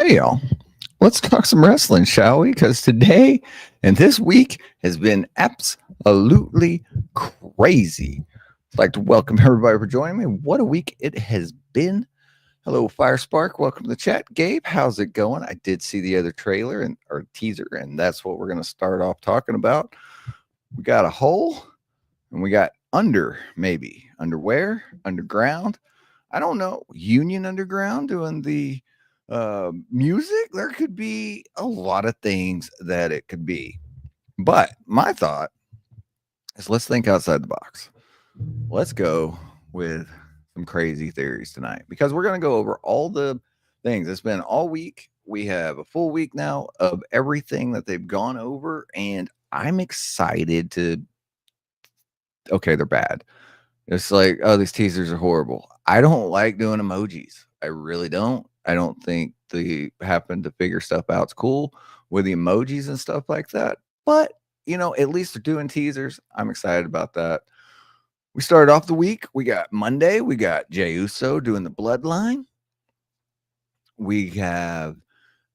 Hey, y'all. Let's talk some wrestling, shall we? Because today and this week has been absolutely crazy. I'd like to welcome everybody for joining me. What a week it has been. Hello, Firespark. Welcome to the chat. Gabe, how's it going? I did see the other trailer or teaser, and that's what we're going to start off talking about. We got a hole, and we got maybe underwear, underground. I don't know. Union Underground doing the music. There could be a lot of things that it could be. But my thought is let's think outside the box. Let's go with some crazy theories tonight because we're going to go over all the things. It's been all week. We have a full week now of everything that they've gone over, and I'm excited to. Okay, they're bad. It's like, oh, these teasers are horrible. I don't like doing emojis. I really don't. I don't think they happen to figure stuff out's cool with the emojis and stuff like that. But, at least they're doing teasers. I'm excited about that. We started off the week. We got Monday. We got Jey Uso doing the Bloodline. We have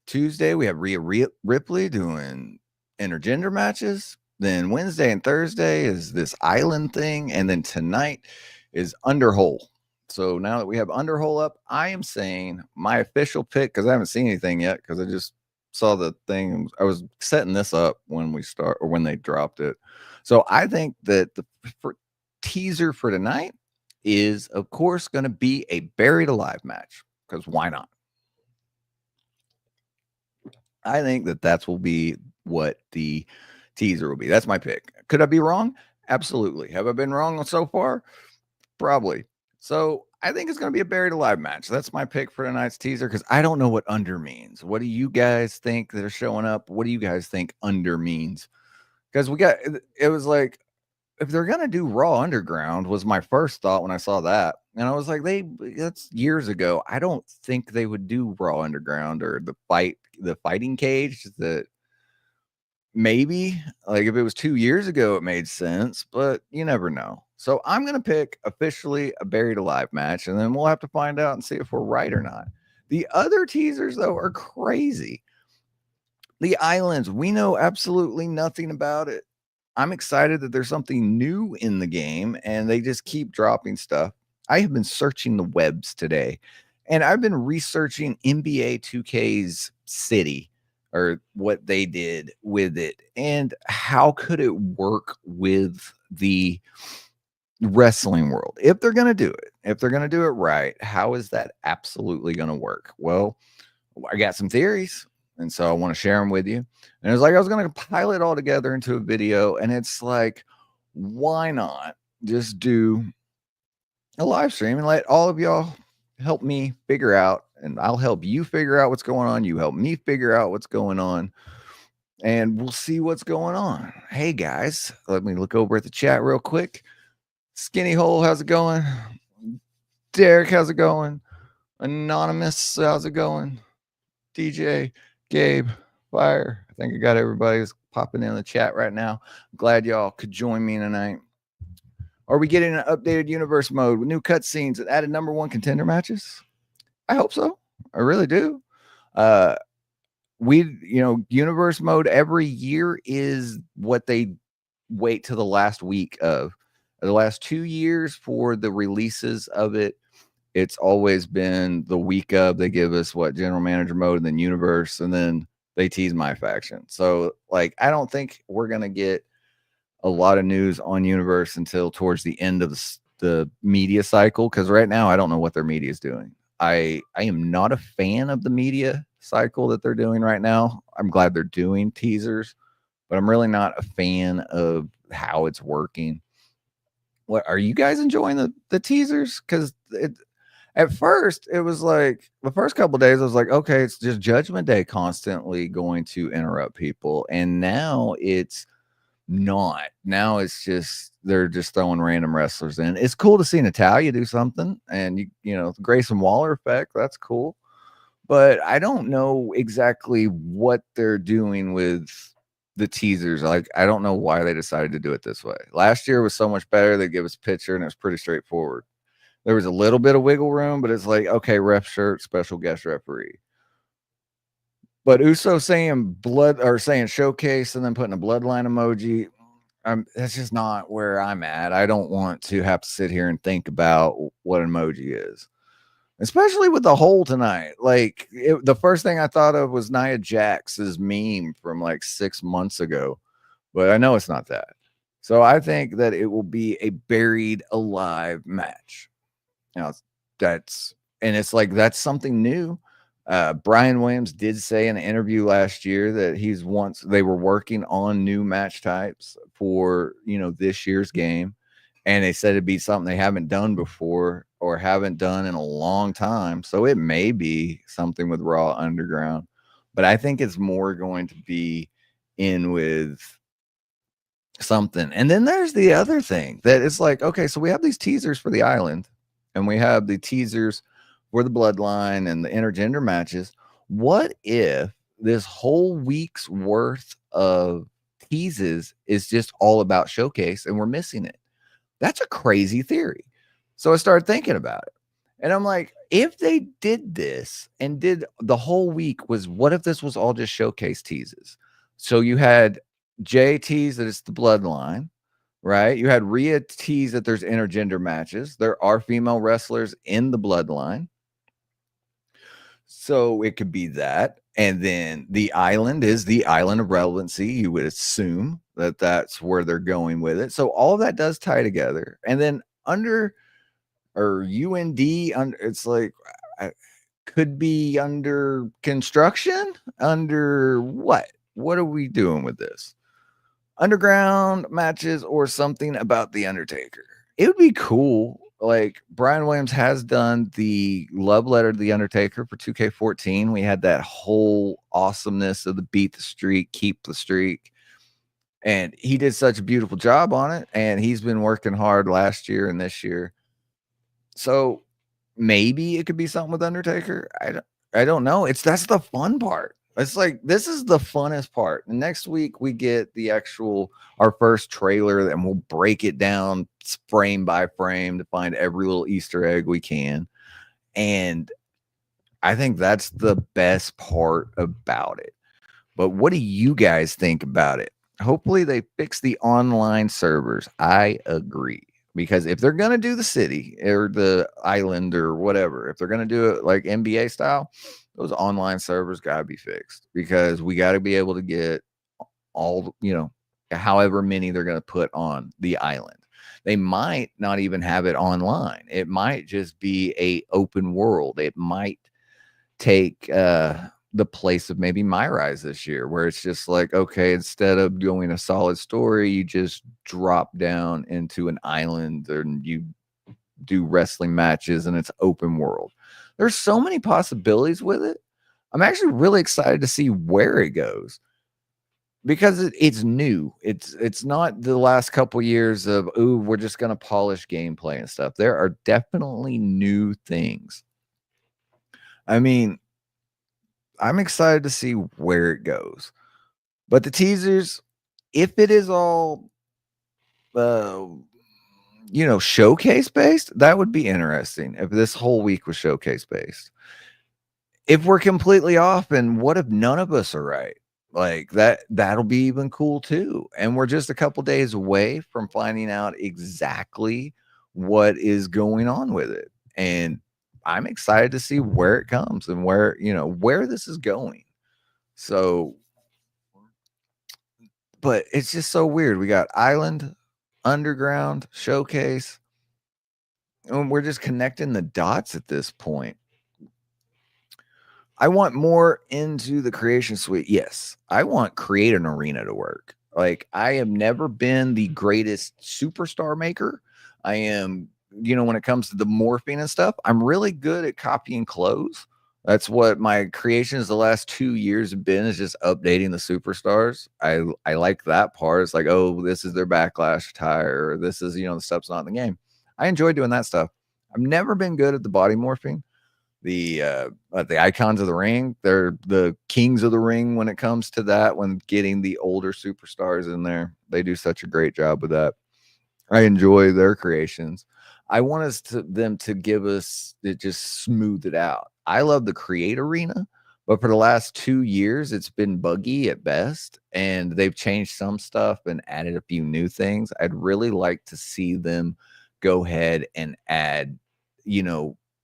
Tuesday. We have Rhea Ripley doing intergender matches. Then Wednesday and Thursday is this island thing. And then tonight is Underhole. So now that we have Underhole up, I am saying my official pick, because I haven't seen anything yet, because I just saw the thing. I was setting this up when they dropped it. So I think that the teaser for tonight is, of course, going to be a Buried Alive match, because why not? I think that will be what the teaser will be. That's my pick. Could I be wrong? Absolutely. Have I been wrong so far? Probably. So I think it's going to be a Buried Alive match. That's my pick for tonight's teaser because I don't know what under means. What do you guys think that are showing up? What do you guys think under means? Because it was like, if they're going to do Raw Underground was my first thought when I saw that. And I was like, that's years ago. I don't think they would do Raw Underground or the fighting cage. That maybe, like, if it was 2 years ago, it made sense, but you never know. So I'm going to pick officially a Buried Alive match, and then we'll have to find out and see if we're right or not. The other teasers, though, are crazy. The islands, we know absolutely nothing about it. I'm excited that there's something new in the game, and they just keep dropping stuff. I have been searching the webs today, and I've been researching NBA 2K's city, or what they did with it, and how could it work with the wrestling world if they're going to do it. If they're going to do it right, how is that absolutely going to work? Well, I got some theories, and so I want to share them with you. And it's like I was going to pile it all together into a video, and it's like, why not just do a live stream and let all of y'all help me figure out, and I'll help you figure out what's going on. You help me figure out what's going on, and we'll see what's going on. Hey, guys, let me look over at the chat real quick. Skinny Hole, how's it going? Derek, how's it going? Anonymous, how's it going? DJ, Gabe, Fire. I think I got everybody who's popping in the chat right now. I'm glad y'all could join me tonight. Are we getting an updated universe mode with new cutscenes and added #1 contender matches? I hope so. I really do. Universe mode every year is what they wait to the last week of. The last 2 years for the releases of it, it's always been the week of. They give us general manager mode, and then universe, and then they tease MyFaction. So, I don't think we're gonna get a lot of news on universe until towards the end of the media cycle, because right now I don't know what their media is doing. I am not a fan of the media cycle that they're doing right now. I'm glad they're doing teasers, but I'm really not a fan of how it's working. What are you guys enjoying the teasers? Because at first it was like the first couple of days I was like, okay, it's just Judgment Day constantly going to interrupt people, and now it's not. Now it's just they're just throwing random wrestlers in. It's cool to see Natalya do something, and the Grayson Waller effect, that's cool, but I don't know exactly what they're doing with the teasers. I don't know why they decided to do it this way. Last year was so much better. They give us a picture and it was pretty straightforward. There was a little bit of wiggle room, but it's like, okay, ref shirt, special guest referee. But Uso saying blood or saying showcase and then putting a bloodline emoji, that's just not where I'm at. I don't want to have to sit here and think about what an emoji is, especially with the hole tonight. Like the first thing I thought of was Nia Jax's meme from like 6 months ago, but I know it's not that. So I think that it will be a buried alive match. Now it's like that's something new. Brian Williams did say in an interview last year that they were working on new match types for this year's game, and they said it'd be something they haven't done before or haven't done in a long time. So it may be something with Raw Underground, but I think it's more going to be in with something. And then there's the other thing that it's like, okay, so we have these teasers for the island and we have the teasers for the bloodline and the intergender matches. What if this whole week's worth of teases is just all about showcase and we're missing it? That's a crazy theory. So I started thinking about it. And I'm like, if they did this and did the whole week was, what if this was all just showcase teases? So you had Jay tease that it's the bloodline, right? You had Rhea tease that there's intergender matches. There are female wrestlers in the bloodline. So it could be that. And then the island is the island of relevancy. You would assume that that's where they're going with it. So all of that does tie together. And then under or UND, it's like could be under construction. Under what? What are we doing with this? Underground matches or something about the Undertaker. It would be cool. Like Brian Williams has done the love letter to the Undertaker for 2K14. We had that whole awesomeness of the beat the streak, keep the streak. And he did such a beautiful job on it. And he's been working hard last year and this year. So maybe it could be something with Undertaker. I don't know. That's the fun part. It's like this is the funnest part. And next week we get our first trailer, and we'll break it down frame by frame to find every little Easter egg we can. And I think that's the best part about it. But what do you guys think about it? Hopefully they fix the online servers. I agree. Because if they're going to do the city or the island or whatever, if they're going to do it like NBA style, those online servers got to be fixed, because we got to be able to get all, however many they're going to put on the island. They might not even have it online. It might just be a open world. It might take the place of maybe My Rise this year, where it's just like, okay, instead of doing a solid story, you just drop down into an island and you do wrestling matches and it's open world. There's so many possibilities with it. I'm actually really excited to see where it goes, because it's new. It's not the last couple years of, ooh, we're just going to polish gameplay and stuff. There are definitely new things. I mean, I'm excited to see where it goes. But the teasers, if it is all, showcase based, that would be interesting. If this whole week was showcase based. If we're completely off, and what if none of us are right? Like that'll be even cool too. And we're just a couple days away from finding out exactly what is going on with it. And I'm excited to see where it comes and where this is going. So, but it's just so weird. We got Island, Underground, Showcase, and we're just connecting the dots at this point. I want more into the creation suite. Yes, I want Create an Arena to work. Like, I have never been the greatest superstar maker. I am, when it comes to the morphing and stuff, I'm really good at copying clothes. That's what my creations the last 2 years have been, is just updating the superstars. I like that part. It's like, oh, this is their backlash attire, or this is, the stuff's not in the game. I enjoy doing that stuff. I've never been good at the body morphing. The icons of the ring, they're the kings of the ring when it comes to that. When getting the older superstars in there, they do such a great job with that. I enjoy their creations. I want them to give us it, just smooth it out. I love the Create Arena, But for the last 2 years, it's been buggy at best, and they've changed some stuff and added a few new things. I'd really like to see them go ahead and add,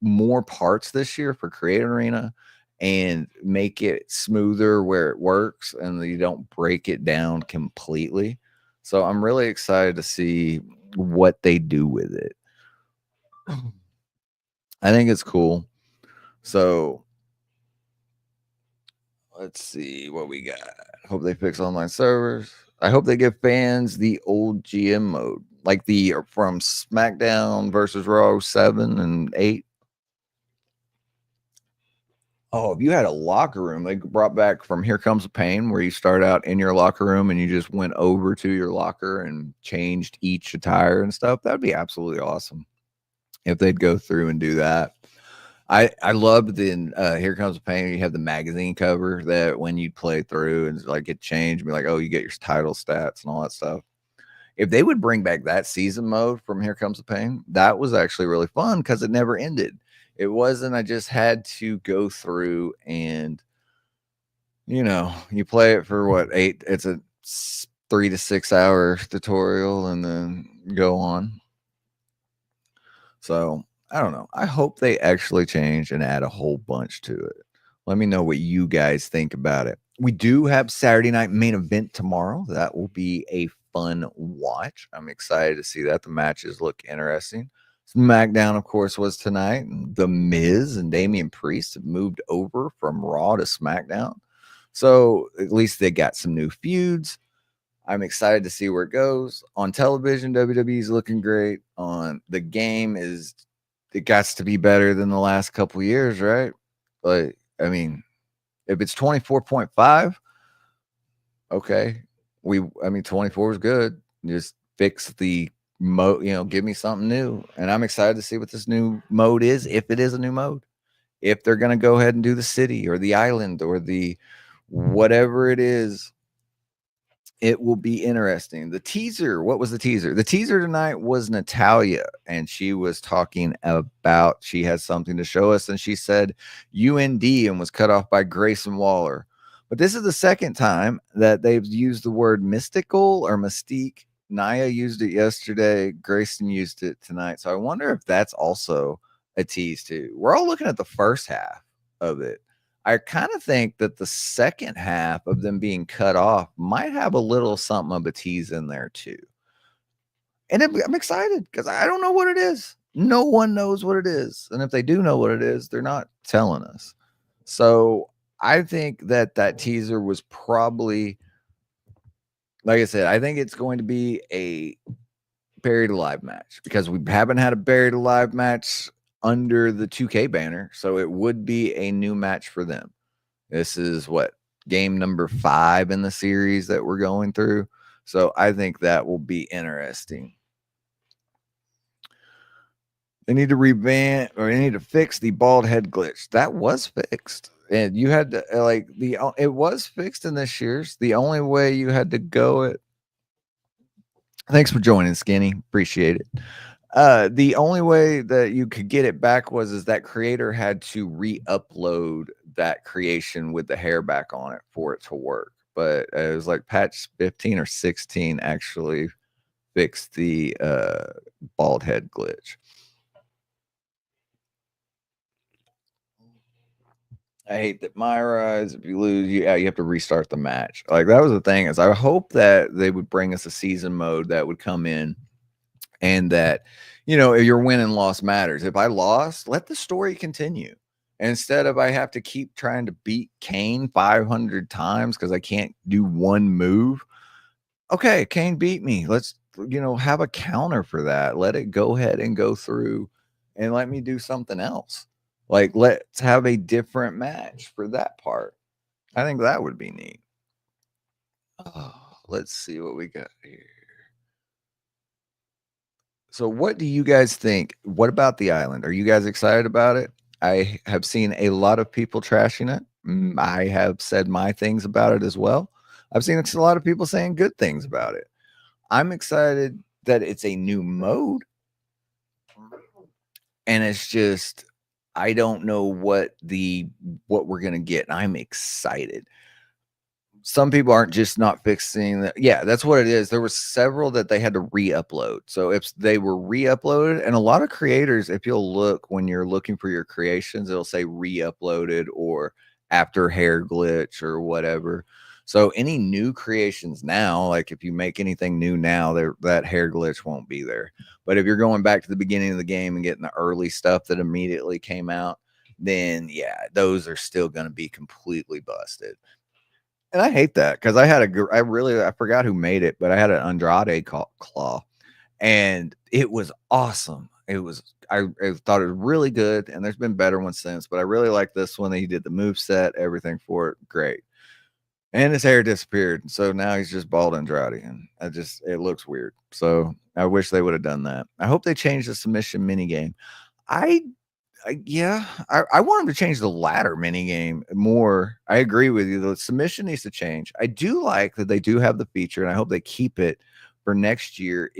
more parts this year for Create Arena and make it smoother where it works and you don't break it down completely. So I'm really excited to see what they do with it. I think it's cool. So let's see what we got. Hope they fix online servers. I hope they give fans the old GM mode, like the from SmackDown versus Raw 7 and 8. Oh, if you had a locker room, they brought back from Here Comes the Pain, where you start out in your locker room and you just went over to your locker and changed each attire and stuff. That'd be absolutely awesome if they'd go through and do that. I loved in Here Comes the Pain. You have the magazine cover that when you play through and like it changed, be like, oh, you get your title stats and all that stuff. If they would bring back that season mode from Here Comes the Pain, that was actually really fun because it never ended. It wasn't, I just had to go through and, you play it for what, 8, it's a 3 to 6 hour tutorial and then go on. So I don't know. I hope they actually change and add a whole bunch to it. Let me know what you guys think about it. We do have Saturday night main event tomorrow. That will be a fun watch. I'm excited to see that. The matches look interesting. SmackDown, of course, was tonight. The Miz and Damian Priest have moved over from Raw to SmackDown. So at least they got some new feuds. I'm excited to see where it goes. On television, WWE is looking great. On the game, it got to be better than the last couple years, right? But I mean, if it's 24.5, okay. 24 is good. Just fix the mode, give me something new. And I'm excited to see what this new mode is, if it is a new mode. If they're going to go ahead and do the city or the island or the whatever it is, it will be interesting. The teaser, what was the teaser? The teaser tonight was Natalia, and she was talking about she has something to show us, and she said UND and was cut off by Grayson Waller. But this is the second time that they've used the word mystical or mystique. Nia used it yesterday. Grayson used it tonight. So I wonder if that's also a tease too. We're all looking at the first half of it. I kind of think that the second half of them being cut off might have a little something of a tease in there too. And I'm excited because I don't know what it is. No one knows what it is. And if they do know what it is, they're not telling us. So I think that teaser was probably, like I said, I think it's going to be a Buried Alive match because we haven't had a Buried Alive match under the 2K banner. So it would be a new match for them. This is what, game number 5 in the series that we're going through. So I think that will be interesting. They need to revamp, or they need to fix the bald head glitch. That was fixed. And you had to it was fixed in this year's. The only way you had to go it. Thanks for joining, Skinny. Appreciate it. The only way that you could get it back is that creator had to re-upload that creation with the hair back on it for it to work. But it was like patch 15 or 16 actually fixed the bald head glitch. I hate that Myra is, if you lose, you have to restart the match. Like that was the thing, is I hope that they would bring us a season mode that would come in and that, if your win and loss matters. If I lost, let the story continue. Instead of I have to keep trying to beat Kane 500 times because I can't do one move. Okay, Kane beat me. Let's, have a counter for that. Let it go ahead and go through and let me do something else. Like, let's have a different match for that part. I think that would be neat. Oh, let's see what we got here. So what do you guys think? What about the island? Are you guys excited about it? I have seen a lot of people trashing it. I have said my things about it as well. I've seen a lot of people saying good things about it. I'm excited that it's a new mode. And it's just, I don't know what we're gonna get, and I'm excited. Some people aren't just not fixing that. Yeah, that's what it is. There were several that they had to re-upload. So if they were re-uploaded, and a lot of creators, if you'll look when you're looking for your creations, it'll say re-uploaded or after hair glitch or whatever. So any new creations now, like if you make anything new now, that hair glitch won't be there. But if you're going back to the beginning of the game and getting the early stuff that immediately came out, then yeah, those are still going to be completely busted. And I hate that because I forgot who made it, but I had an Andrade claw, and it was awesome. I thought it was really good, and there's been better ones since, but I really like this one. He did the move set, everything for it, great. And his hair disappeared, so now he's just bald Andrade, and it looks weird. So I wish they would have done that. I hope they change the submission mini game. Yeah, I want him to change the ladder mini game more. I agree with you. The submission needs to change. I do like that they do have the feature, and I hope they keep it for next year.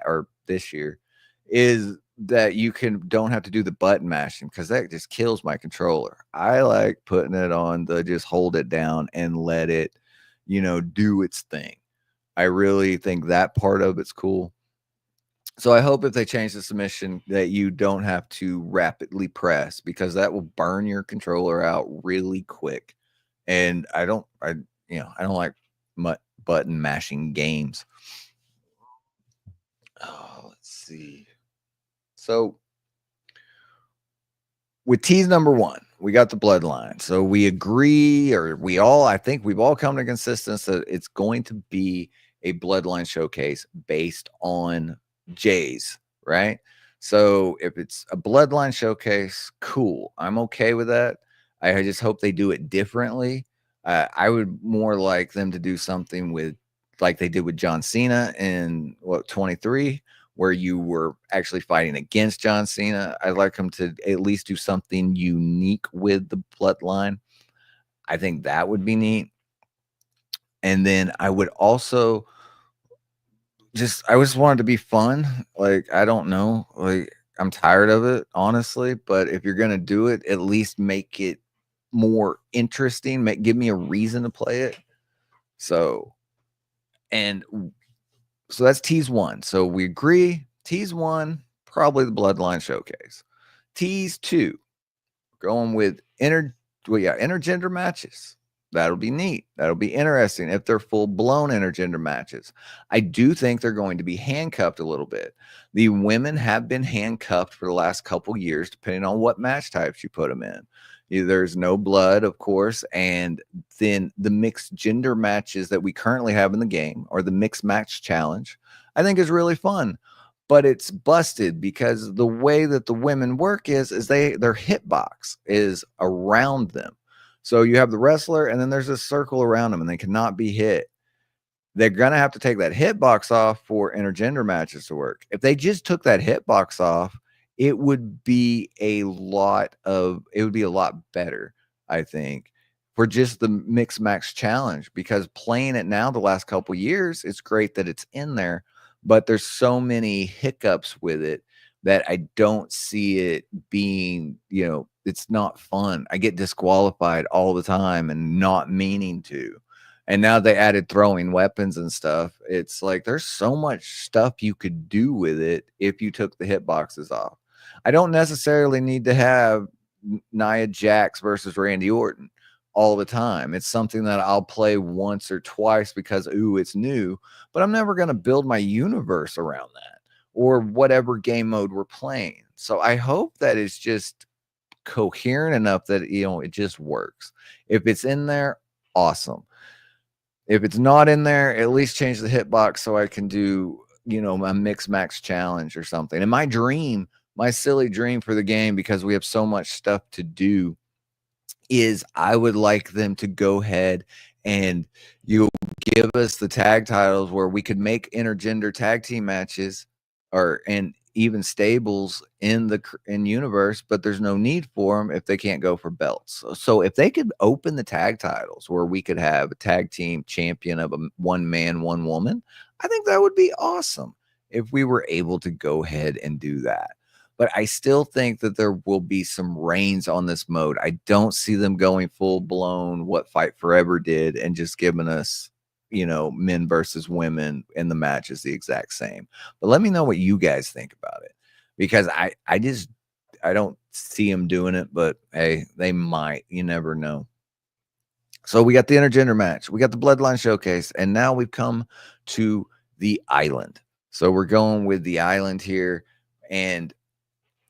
Or this year, is that you don't have to do the button mashing because that just kills my controller. I like putting it on the just hold it down and let it, do its thing. I really think that part of it's cool. So I hope if they change the submission that you don't have to rapidly press because that will burn your controller out really quick. And I don't like button mashing games. Oh, let's see. So with tease number 1, we got the bloodline. So we agree, I think we've all come to consensus that it's going to be a bloodline showcase based on Jay's, right? So if it's a bloodline showcase, cool. I'm okay with that. I just hope they do it differently. I would more like them to do something like they did with John Cena in 23, where you were actually fighting against John Cena. I'd like them to at least do something unique with the bloodline. I think that would be neat. And then I would also I just want it to be fun. Like, I don't know. Like, I'm tired of it, honestly. But if you're gonna do it, at least make it more interesting. Give me a reason to play it. So that's tease 1. So we agree. Tease 1, probably the bloodline showcase. Tease 2, going with intergender matches. That'll be neat. That'll be interesting if they're full-blown intergender matches. I do think they're going to be handcuffed a little bit. The women have been handcuffed for the last couple years, depending on what match types you put them in. There's no blood, of course, and then the mixed gender matches that we currently have in the game, or the mixed match challenge, I think is really fun. But it's busted because the way that the women work is their hitbox is around them. So you have the wrestler, and then there's a circle around them, and they cannot be hit. They're going to have to take that hitbox off for intergender matches to work. If they just took that hitbox off, it would be a lot better, I think, for just the mixed match challenge, because playing it now the last couple years, it's great that it's in there, but there's so many hiccups with it that I don't see it being, it's not fun. I get disqualified all the time and not meaning to. And now they added throwing weapons and stuff. It's like there's so much stuff you could do with it if you took the hitboxes off. I don't necessarily need to have Nia Jax versus Randy Orton all the time. It's something that I'll play once or twice because, it's new. But I'm never going to build my universe around that, or whatever game mode we're playing. So I hope that it's just coherent enough that, it just works. If it's in there, awesome. If it's not in there, at least change the hitbox so I can do, my mix max challenge or something. And my silly dream for the game, because we have so much stuff to do, is I would like them to go ahead and give us the tag titles where we could make intergender tag team matches and even stables in universe, but there's no need for them if they can't go for belts. So if they could open the tag titles where we could have a tag team champion of a one man, one woman, I think that would be awesome if we were able to go ahead and do that. but I still think that there will be some reins on this mode. I don't see them going full blown what Fight Forever did and just giving us, men versus women and the match is the exact same. But let me know what you guys think about it, because I don't see them doing it, but hey, they might. You never know. So we got the intergender match, we got the Bloodline Showcase, and now we've come to the island. So we're going with the island here, and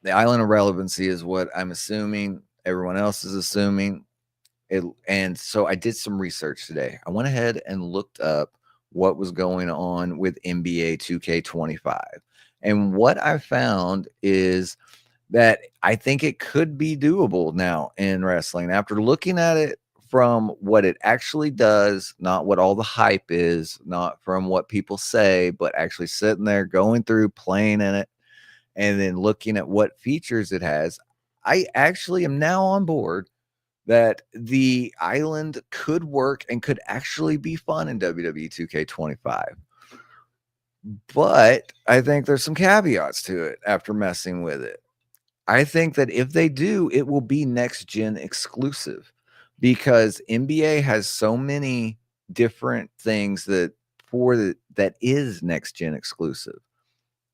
the island of relevancy is what I'm assuming. Everyone else is assuming it. And so I did some research today. I went ahead and looked up what was going on with NBA 2K25. And what I found is that I think it could be doable now in wrestling. After looking at it from what it actually does, not what all the hype is, not from what people say, but actually sitting there, going through, playing in it, and then looking at what features it has, I actually am now on board that the island could work and could actually be fun in WWE 2K25. But I think there's some caveats to it after messing with it. I think that if they do, it will be next gen exclusive, because NBA has so many different things that is next gen exclusive.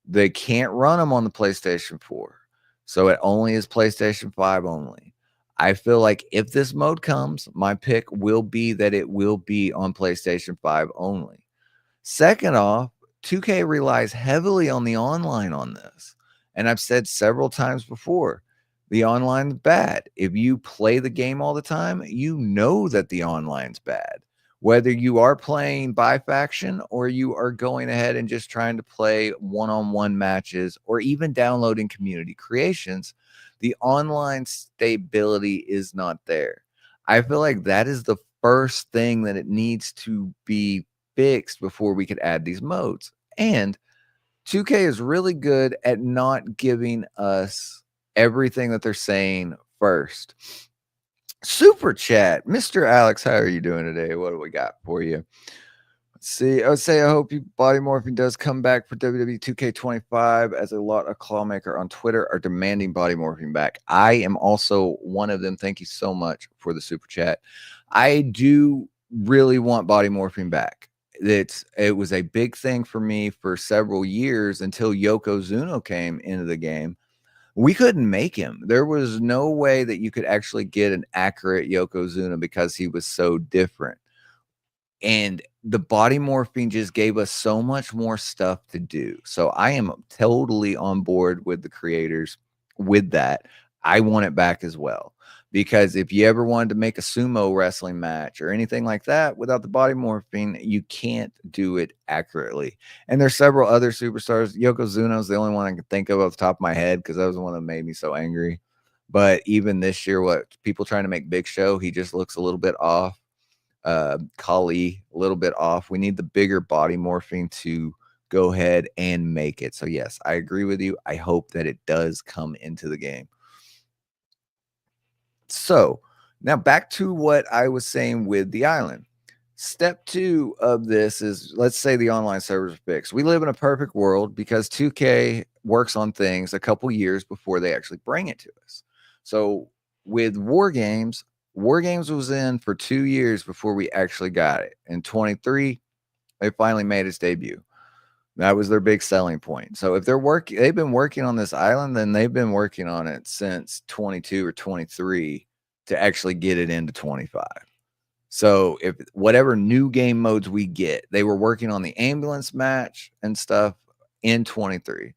They can't run them on the PlayStation 4. So it only is PlayStation 5 only. I feel like if this mode comes, my pick will be that it will be on PlayStation 5 only. Second off, 2K relies heavily on the online on this. And I've said several times before, the online's bad. If you play the game all the time, you know that the online's bad. Whether you are playing by faction or you are going ahead and just trying to play one-on-one matches or even downloading community creations, the online stability is not there. I feel like that is the first thing that it needs to be fixed before we could add these modes. And 2K is really good at not giving us everything that they're saying first. Super chat, Mr. Alex, how are you doing today? What do we got for you? Let's see. I would say I hope body morphing does come back for WWE 2K25, as a lot of clawmaker on Twitter are demanding body morphing back. I am also one of them. Thank you so much for the super chat. I do really want body morphing back. It was a big thing for me for several years until Yokozuna came into the game. We couldn't make him. There was no way that you could actually get an accurate Yokozuna because he was so different. And the body morphing just gave us so much more stuff to do. So I am totally on board with the creators with that. I want it back as well. Because if you ever wanted to make a sumo wrestling match or anything like that without the body morphing, you can't do it accurately. And there's several other superstars. Yokozuna is the only one I can think of off the top of my head because that was the one that made me so angry. But even this year, what people trying to make Big Show, he just looks a little bit off. Kali, a little bit off. We need the bigger body morphing to go ahead and make it. So yes, I agree with you. I hope that it does come into the game. So now back to what I was saying with the island. Step 2 of this is, let's say the online servers are fixed. We live in a perfect world because 2K works on things a couple years before they actually bring it to us. So with War Games was in for 2 years before we actually got it. In 23, they finally made its debut. That was their big selling point. So if they've been working on this island, then they've been working on it since 22 or 23 to actually get it into 25. So if whatever new game modes we get, they were working on the ambulance match and stuff in 23.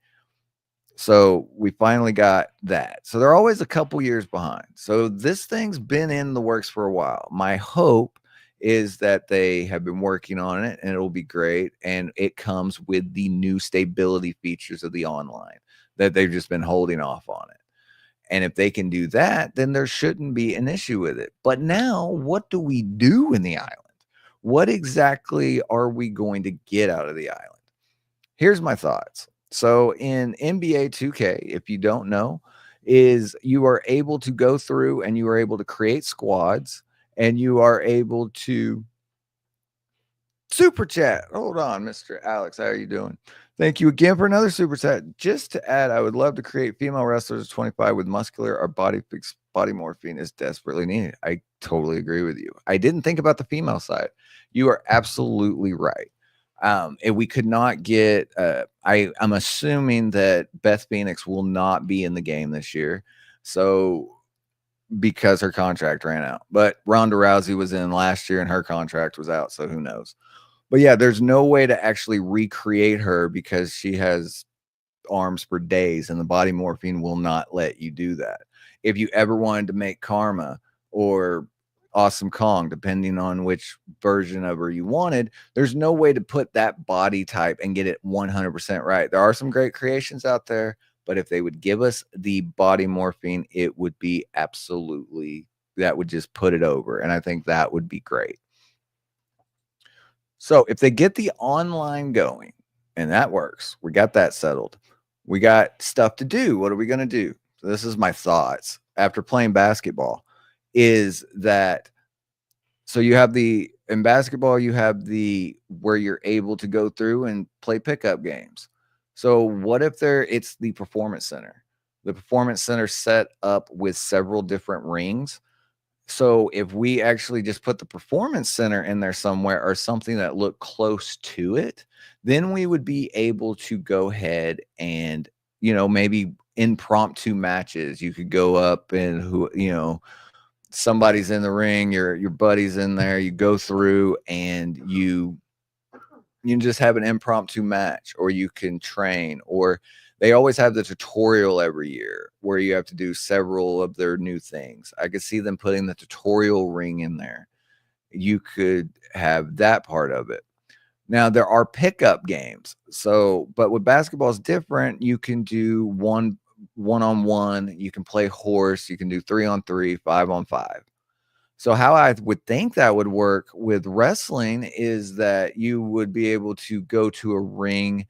So we finally got that. So they're always a couple years behind. So this thing's been in the works for a while. My hope is that they have been working on it and it'll be great. And it comes with the new stability features of the online that they've just been holding off on it. And if they can do that, then there shouldn't be an issue with it. But now, what do we do in the island? What exactly are we going to get out of the island? Here's my thoughts. So in NBA 2K, if you don't know, is you are able to go through and you are able to create squads and you are able to Super chat. Hold on, Mr. Alex. How are you doing? Thank you again for another super chat. Just to add, I would love to create female wrestlers 25 with muscular or body morphine is desperately needed. I totally agree with you. I didn't think about the female side. You are absolutely right. And we could not get I'm assuming that Beth Phoenix will not be in the game this year. So because her contract ran out. But Ronda Rousey was in last year and her contract was out, so who knows. But yeah, there's no way to actually recreate her because she has arms for days and the body morphine will not let you do that. If you ever wanted to make Karma or Awesome Kong, depending on which version of her you wanted, there's no way to put that body type and get it 100% right. There are some great creations out there, but if they would give us the body morphine, it would be absolutely, that would just put it over. And I think that would be great. So if they get the online going and that works, we got that settled. We got stuff to do. What are we going to do? So this is my thoughts after playing basketball is that, so you have in basketball, you have where you're able to go through and play pickup games. So what if it's the performance center? The performance center set up with several different rings. So if we actually just put the performance center in there somewhere or something that looked close to it, then we would be able to go ahead and, maybe impromptu matches. You could go up and somebody's in the ring, your buddy's in there, you go through and you just have an impromptu match, or you can train, or they always have the tutorial every year where you have to do several of their new things. I could see them putting the tutorial ring in there. You could have that part of it. Now there are pickup games. So, but with basketball is different. You can do one-on-one, you can play horse, you can do 3-on-3, 5-on-5. So how I would think that would work with wrestling is that you would be able to go to a ring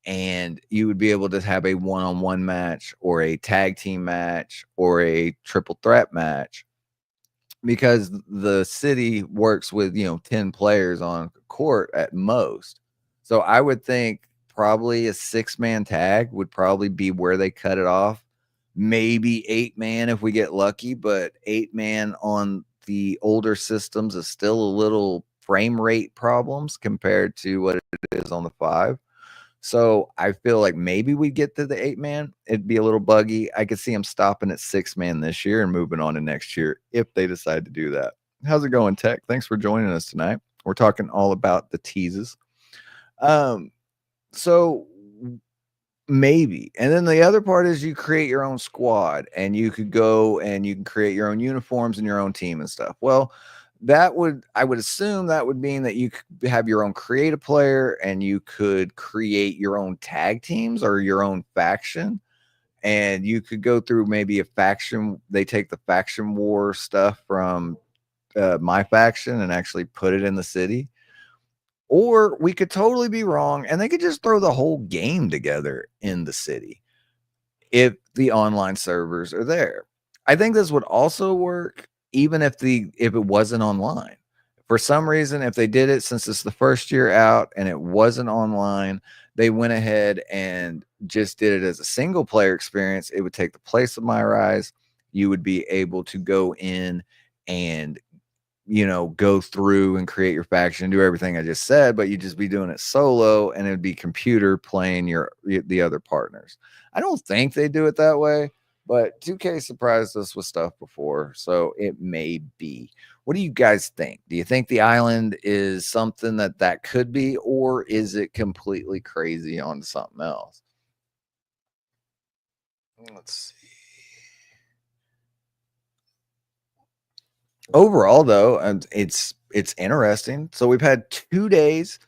and you would be able to have a one-on-one match or a tag team match or a triple threat match, because the city works with 10 players on court at most. So I would think probably a 6-man tag would probably be where they cut it off. Maybe 8-man if we get lucky, but 8-man on the older systems is still a little frame rate problems compared to what it is on the 5. So I feel like maybe we get to the 8-man. It'd be a little buggy. I could see them stopping at 6-man this year and moving on to next year if they decide to do that. How's it going, Tech? Thanks for joining us tonight. We're talking all about the teases. So maybe. And then the other part is you create your own squad and you could go and you can create your own uniforms and your own team and stuff. Well, I would assume that would mean that you could have your own creative player and you could create your own tag teams or your own faction. And you could go through maybe a faction. They take the faction war stuff from MyFaction and actually put it in the city. Or we could totally be wrong and they could just throw the whole game together in the city if the online servers are there. I think this would also work even if it wasn't online. For some reason, if they did it, since it's the first year out and it wasn't online, they went ahead and just did it as a single player experience. It would take the place of My Rise. You would be able to go in and go through and create your faction and do everything I just said, but you'd just be doing it solo and it'd be computer playing the other partners. I don't think they do it that way, but 2K surprised us with stuff before, so it may be. What do you guys think? Do you think the island is something that could be, or is it completely crazy on something else? Let's see. Overall, though, it's interesting. So we've had 2 days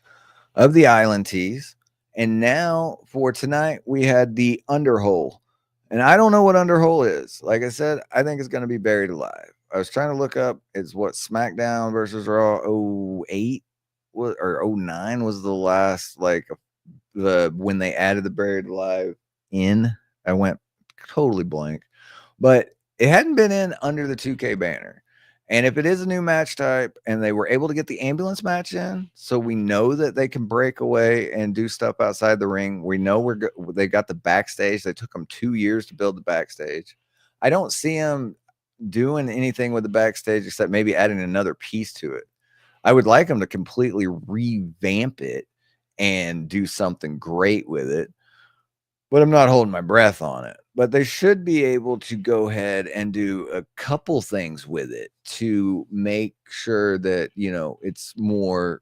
of the island teas, and now for tonight we had the underhole, and I don't know what underhole is. Like I said, I think it's going to be buried alive. I was trying to look up. It's what SmackDown versus Raw 08 or 09 was the last, like, when they added the buried alive in. I went totally blank, but it hadn't been in under the 2K banner. And if it is a new match type and they were able to get the ambulance match in, so we know that they can break away and do stuff outside the ring. We know they got the backstage. They took them 2 years to build the backstage. I don't see them doing anything with the backstage except maybe adding another piece to it. I would like them to completely revamp it and do something great with it, but I'm not holding my breath on it. But they should be able to go ahead and do a couple things with it to make sure that, it's more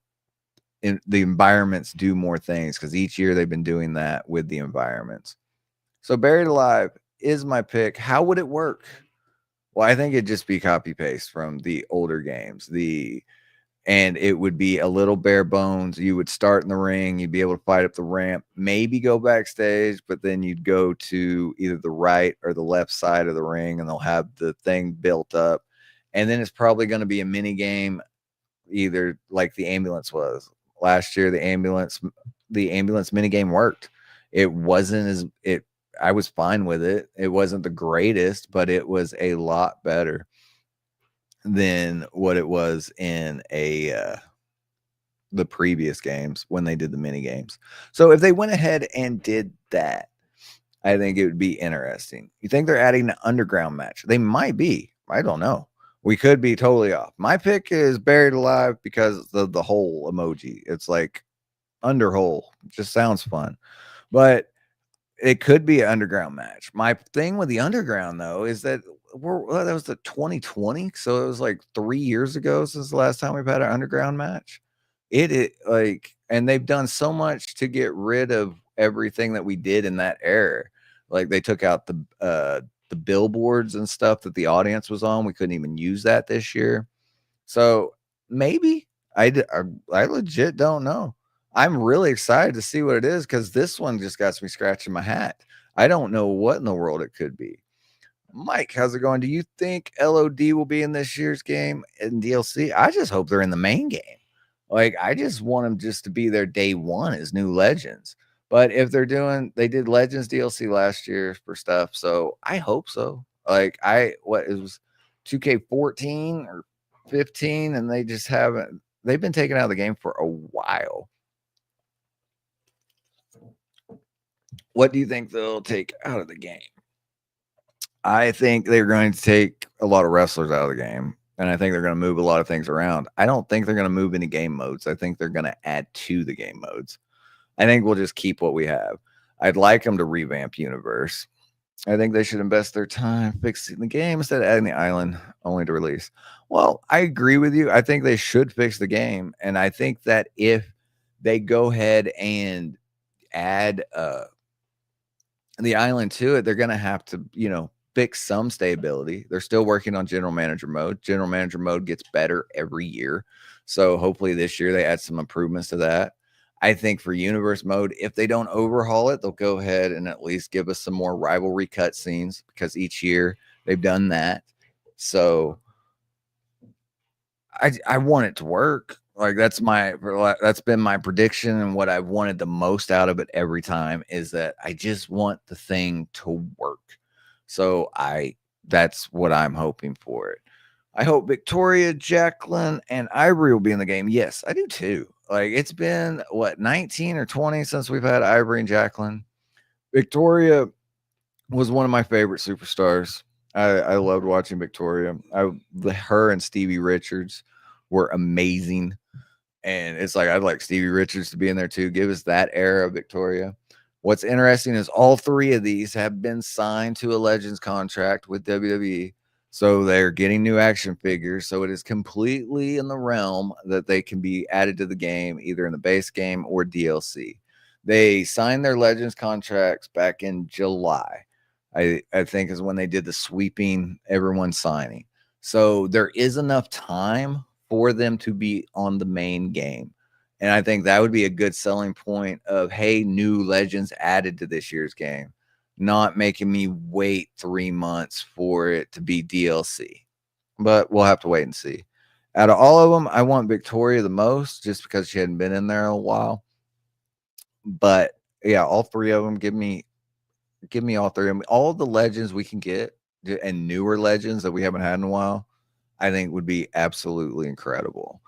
the environments do more things, because each year they've been doing that with the environments. So Buried Alive is my pick. How would it work? Well, I think it'd just be copy paste from the older games. And it would be a little bare bones. You would start in the ring, you'd be able to fight up the ramp, maybe go backstage, but then you'd go to either the right or the left side of the ring, and they'll have the thing built up. And then it's probably going to be a mini game, either like the ambulance was last year. The ambulance mini game worked. It wasn't as it. I was fine with it. It wasn't the greatest, but it was a lot better than what it was in the previous games when they did the mini games. So if they went ahead and did that, I think it would be interesting. You think they're adding an underground match? They might be. I don't know. We could be totally off. My pick is Buried Alive because of the hole emoji. It's like under hole. It just sounds fun. But it could be an underground match. My thing with the underground, though, is that that was the 2020, so it was like 3 years ago since the last time we've had an underground match. And they've done so much to get rid of everything that we did in that era. Like they took out the billboards and stuff that the audience was on. We couldn't even use that this year. So maybe I legit don't know. I'm really excited to see what it is, because this one just got me scratching my hat. I don't know what in the world it could be. Mike, how's it going? Do you think LOD will be in this year's game in DLC? I just hope they're in the main game. Like, I just want them just to be there day one as new legends. But if they did Legends DLC last year for stuff, so I hope so. Like, it was 2K14 or 15, and they've been taken out of the game for a while. What do you think they'll take out of the game? I think they're going to take a lot of wrestlers out of the game, and I think they're going to move a lot of things around. I don't think they're going to move any game modes. I think they're going to add to the game modes. I think we'll just keep what we have. I'd like them to revamp Universe. I think they should invest their time fixing the game instead of adding the island only to release. Well, I agree with you. I think they should fix the game, and I think that if they go ahead and add the island to it, they're going to have to, fix some stability. They're still working on general manager mode. General manager mode gets better every year. So hopefully this year they add some improvements to that. I think for universe mode, if they don't overhaul it, they'll go ahead and at least give us some more rivalry cutscenes, because each year they've done that. So I want it to work. Like that's been my prediction, and what I've wanted the most out of it every time is that I just want the thing to work. So that's what I'm hoping for it. I hope Victoria, Jacqueline, and Ivory will be in the game. Yes, I do too. Like it's been 19 or 20 since we've had Ivory and Jacqueline. Victoria was one of my favorite superstars. I loved watching Victoria. Her and Stevie Richards were amazing. And it's like, I'd like Stevie Richards to be in there too. Give us that era of Victoria. What's interesting is all three of these have been signed to a Legends contract with WWE. So they're getting new action figures. So it is completely in the realm that they can be added to the game, either in the base game or DLC. They signed their Legends contracts back in July. I think is when they did the sweeping everyone signing. So there is enough time for them to be on the main game. And I think that would be a good selling point of, hey, new legends added to this year's game, not making me wait 3 months for it to be DLC. But we'll have to wait and see. Out of all of them, I want Victoria the most, just because she hadn't been in there in a while. But yeah, all three of them, give me all three of them. All the legends we can get, and newer legends that we haven't had in a while, I think would be absolutely incredible.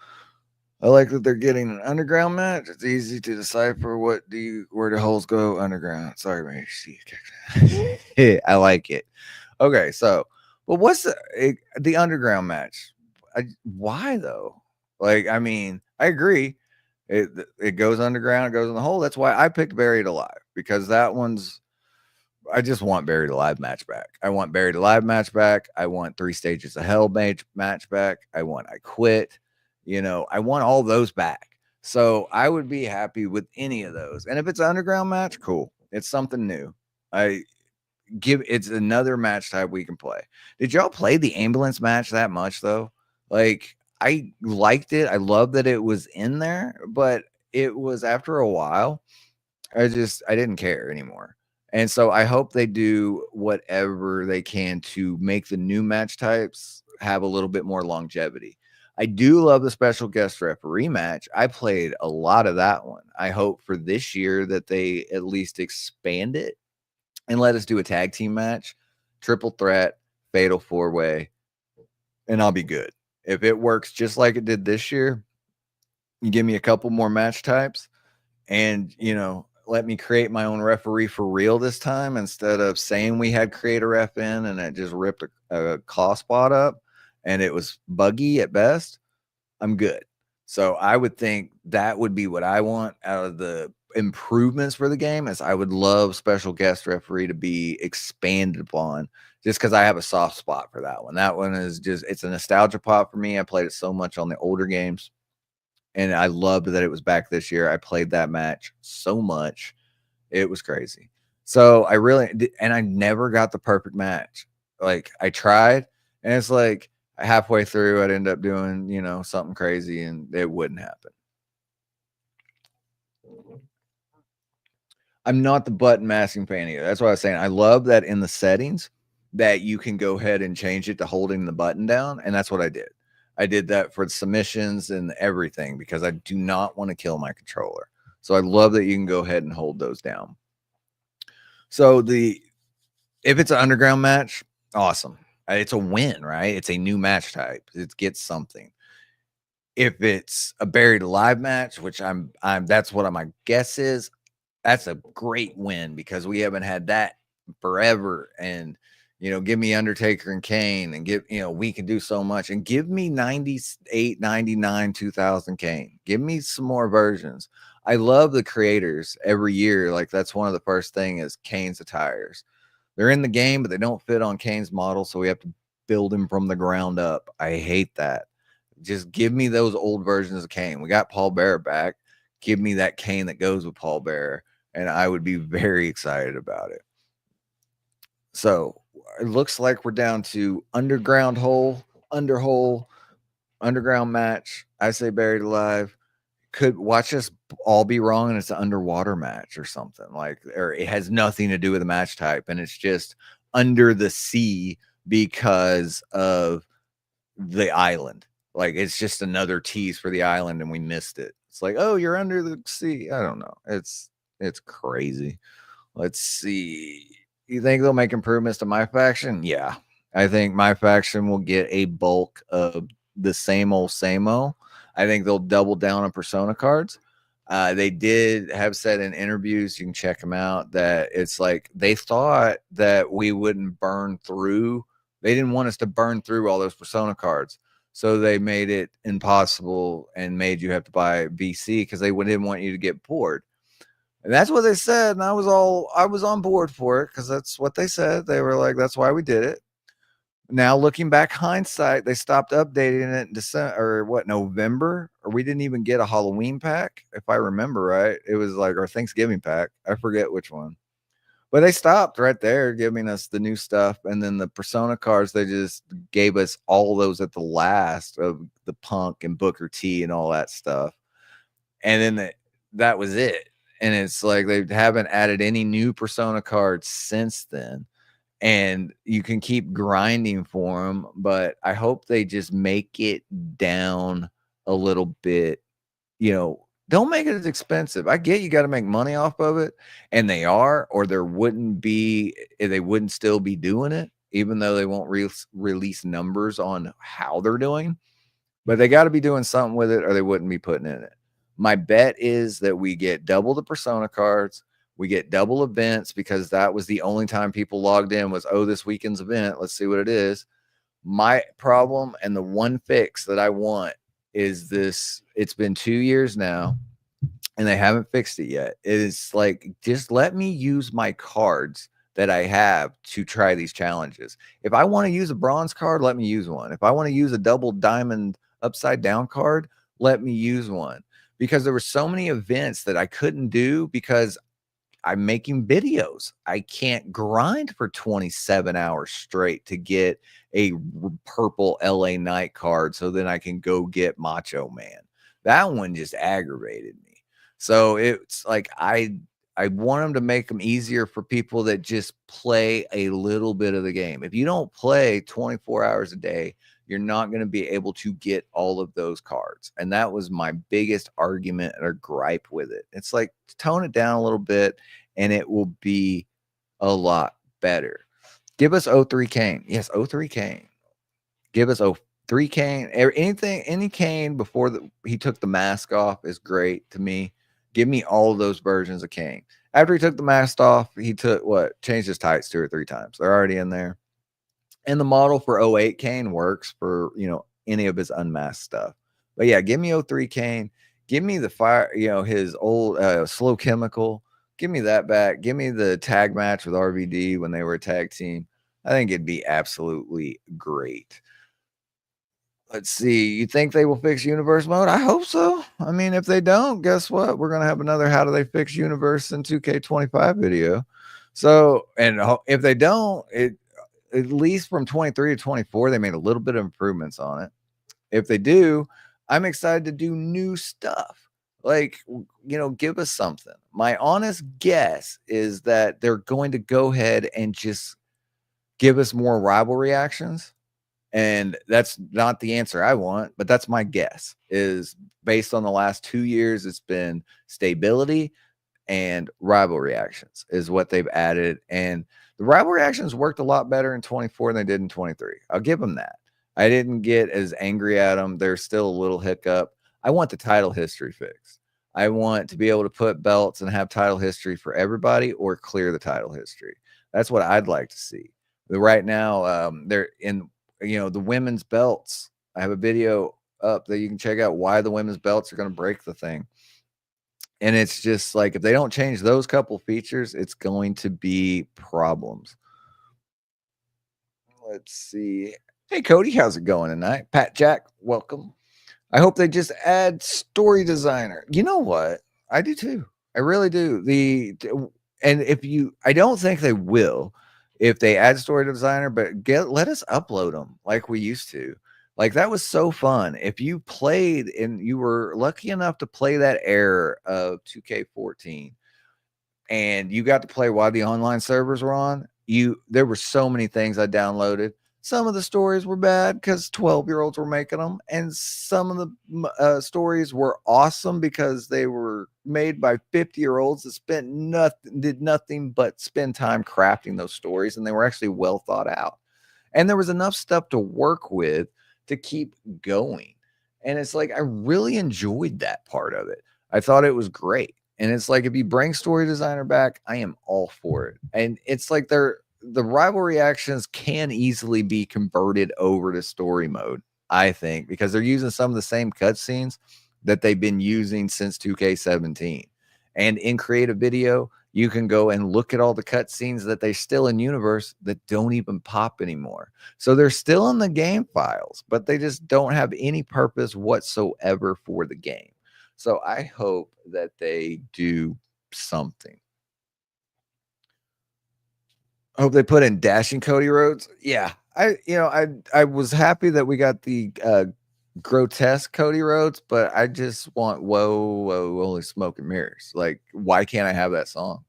I like that they're getting an underground match. It's easy to decipher where the holes go underground. Sorry, man. I like it. Okay, so, but what's the underground match? Why though? Like, I mean, I agree. It goes underground, it goes in the hole. That's why I picked Buried Alive, because that one's. I just want Buried Alive match back. I want Buried Alive match back. I want 3 Stages of Hell match back. I want I Quit. I want all those back. So I would be happy with any of those. And if it's an underground match, cool. It's something new. It's another match type we can play. Did y'all play the ambulance match that much though? Like, I liked it. I love that it was in there, but it was after a while, I didn't care anymore. And so I hope they do whatever they can to make the new match types have a little bit more longevity. I do love the special guest referee match. I played a lot of that one. I hope for this year that they at least expand it and let us do a tag team match, triple threat, fatal 4-way, and I'll be good. If it works just like it did this year, you give me a couple more match types and, let me create my own referee for real this time, instead of saying we had creator ref in and it just ripped a claw spot up and it was buggy at best. I'm good. So I would think that would be what I want out of the improvements for the game. Is I would love special guest referee to be expanded upon, just because I have a soft spot for that one. That one is it's a nostalgia pop for me. I played it so much on the older games, and I loved that it was back this year. I played that match so much. It was crazy. So I really, and I never got the perfect match. Like, I tried, and it's like halfway through, I'd end up doing, something crazy, and it wouldn't happen. I'm not the button masking fan either. That's what I was saying. I love that in the settings that you can go ahead and change it to holding the button down. And that's what I did. I did that for the submissions and everything, because I do not want to kill my controller. So I love that you can go ahead and hold those down. So if it's an underground match, awesome. It's a win, right? It's a new match type. It gets something. If it's a Buried Alive match, which that's what my guess is, that's a great win, because we haven't had that forever. And, give me Undertaker and Kane, and we can do so much, and give me 98, 99, 2000 Kane. Give me some more versions. I love the creators every year. Like, that's one of the first thing is Kane's attires. They're in the game, but they don't fit on Kane's model. So we have to build him from the ground up. I hate that. Just give me those old versions of Kane. We got Paul Bearer back. Give me that Kane that goes with Paul Bearer, and I would be very excited about it. So it looks like we're down to underground hole, underhole, underground match. I say Buried Alive. Could watch us all be wrong, and it's an underwater match or something, or it has nothing to do with the match type, and it's just under the sea because of the island. Like, it's just another tease for the island, and we missed it. It's like, oh, you're under the sea. I don't know. It's crazy. Let's see. You think they'll make improvements to MyFaction? Yeah. I think MyFaction will get a bulk of the same old. I think they'll double down on Persona cards. They did have said in interviews, you can check them out, that it's like they thought that we wouldn't burn through. They didn't want us to burn through all those Persona cards. So they made it impossible and made you have to buy VC, because they didn't want you to get bored. And that's what they said. And I was on board for it, because that's what they said. They were like, that's why we did it. Now, looking back, hindsight, they stopped updating it in December, or November, or we didn't even get a Halloween pack, if I remember right. It was like our Thanksgiving pack. I forget which one. But they stopped right there giving us the new stuff. And then the Persona cards, they just gave us all those at the last of the Punk and Booker T and all that stuff. And then that was it. And it's like they haven't added any new Persona cards since then. And you can keep grinding for them, but I hope they just make it down a little bit. Don't make it as expensive. I get you got to make money off of it, and they are, or they wouldn't still be doing it. even though they won't release numbers on how they're doing. But they got to be doing something with it or they wouldn't be putting in it. My bet is that we get double the persona cards. We get double events because that was the only time people logged in was, oh, this weekend's event. Let's see what it is. My problem and the one fix that I want is this. It's been 2 years now and they haven't fixed it yet. It is like, just let me use my cards that I have to try these challenges. If I want to use a bronze card, let me use one. If I want to use a double diamond upside down card, let me use one. Because there were so many events that I couldn't do because I'm making videos. I can't grind for 27 hours straight to get a purple LA Knight card so then I can go get Macho Man. That one just aggravated me. So it's like I want them to make them easier for people that just play a little bit of the game. If you don't play 24 hours a day, you're not going to be able to get all of those cards. And that was my biggest argument or gripe with it. It's like, tone it down a little bit and it will be a lot better. Give us 03 Kane. Yes, 03 Kane. Give us 03 Kane. Anything, any Kane before he took the mask off is great to me. Give me all of those versions of Kane. After he took the mask off, he changed his tights 2 or 3 times. They're already in there. And the model for 08 Kane works for, any of his unmasked stuff. But yeah, give me 03 Kane. Give me the fire, his old Slow Chemical. Give me that back. Give me the tag match with RVD when they were a tag team. I think it'd be absolutely great. Let's see. You think they will fix universe mode? I hope so. I mean, if they don't, guess what? We're going to have another how do they fix universe in 2K25 video. So, and if they don't, at least from 23 to 24, they made a little bit of improvements on it. If they do, I'm excited to do new stuff. Like, give us something. My honest guess is that they're going to go ahead and just give us more rivalry actions. And that's not the answer I want, but that's my guess. Is based on the last 2 years, it's been stability and rivalry actions is what they've added. And the rivalry actions worked a lot better in 24 than they did in 23. I'll give them that. I didn't get as angry at them. There's still a little hiccup. I want the title history fixed. I want to be able to put belts and have title history for everybody or clear the title history. That's what I'd like to see. But right now, they're in, the women's belts. I have a video up that you can check out why the women's belts are going to break the thing. And it's just like, if they don't change those couple features, it's going to be problems. Let's see. Hey, Cody, how's it going tonight? Pat Jack, welcome. I hope they just add story designer. You know what? I do too. I really do. I don't think they will if they add story designer, but let us upload them like we used to. Like, that was so fun. If you played and you were lucky enough to play that era of 2K14 and you got to play while the online servers were on, there were so many things I downloaded. Some of the stories were bad because 12-year-olds were making them, and some of the stories were awesome because they were made by 50-year-olds that did nothing but spend time crafting those stories, and they were actually well thought out. And there was enough stuff to work with to keep going. And it's like, I really enjoyed that part of it. I thought it was great. And it's like, if you bring story designer back, I am all for it. And it's like the rivalry actions can easily be converted over to story mode, I think, because they're using some of the same cutscenes that they've been using since 2K17. And in creative video, you can go and look at all the cutscenes that they still in universe that don't even pop anymore. So they're still in the game files, but they just don't have any purpose whatsoever for the game. So I hope that they do something. I hope they put in dashing Cody Rhodes. Yeah. I was happy that we got the grotesque Cody Rhodes, but I just want whoa, only smoke and mirrors. Like, why can't I have that song?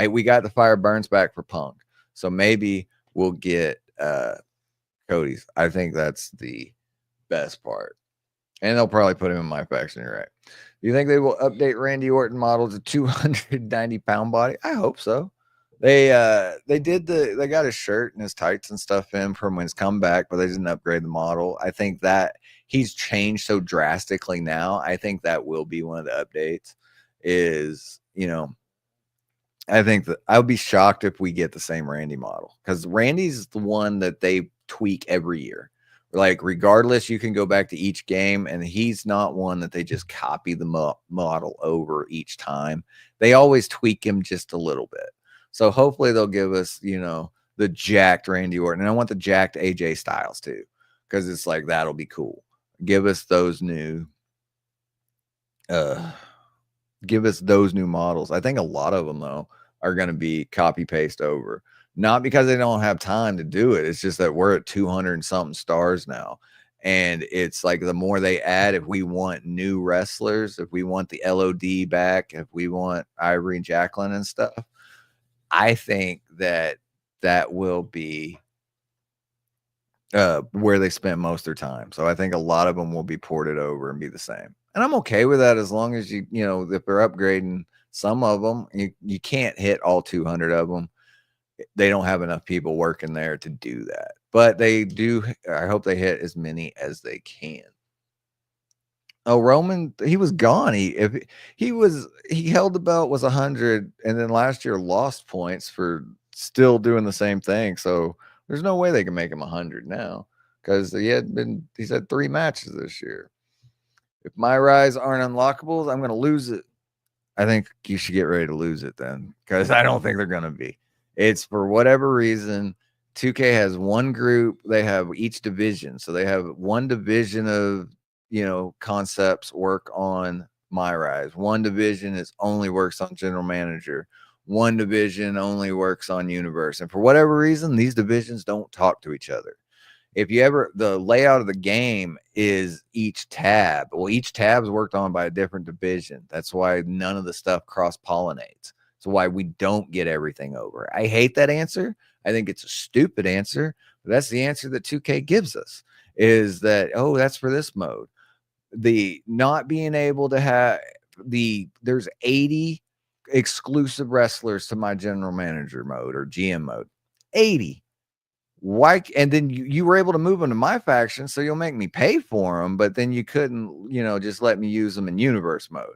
We got the Fire Burns back for Punk, so maybe we'll get Cody's. I think that's the best part, and they'll probably put him in MyFaction. You're right. Do you think they will update Randy Orton model to 290-pound body? I hope so. They got his shirt and his tights and stuff in from his comeback, but they didn't upgrade the model. I think that he's changed so drastically now. I think that will be one of the updates. Is I think that I would be shocked if we get the same Randy model, because Randy's the one that they tweak every year. Like, regardless, you can go back to each game, and he's not one that they just copy the model over each time. They always tweak him just a little bit. So hopefully they'll give us, the jacked Randy Orton. And I want the jacked AJ Styles too, because it's like, that'll be cool. Give us those new models. I think a lot of them, though, are going to be copy paste over. Not because they don't have time to do it. It's just that we're at 200 and something stars now. And it's like, the more they add, if we want new wrestlers, if we want the LOD back, if we want Ivory and Jacqueline and stuff, I think that will be where they spent most of their time. So I think a lot of them will be ported over and be the same. And I'm okay with that, as long as if they're upgrading some of them. You can't hit all 200 of them. They don't have enough people working there to do that. But they do. I hope they hit as many as they can. Oh, Roman, he was gone. He held the belt, was 100, and then last year lost points for still doing the same thing. So there's no way they can make him 100 now, because he's had 3 matches this year. If my rise aren't unlockables, I'm going to lose it. I think you should get ready to lose it then, because I don't think they're going to be. It's for whatever reason. 2K has one group. They have each division. So they have one division of, concepts work on My Rise. One division only works on General Manager. One division only works on Universe. And for whatever reason, these divisions don't talk to each other. The layout of the game is each tab. Well, each tab is worked on by a different division. That's why none of the stuff cross-pollinates. That's why we don't get everything over. I hate that answer. I think it's a stupid answer, but that's the answer that 2K gives us, is that, that's for this mode. The not being able to have there's 80 exclusive wrestlers to my general manager mode or GM mode. 80. Why? And then you were able to move them to MyFaction, so you'll make me pay for them, but then you couldn't, just let me use them in universe mode.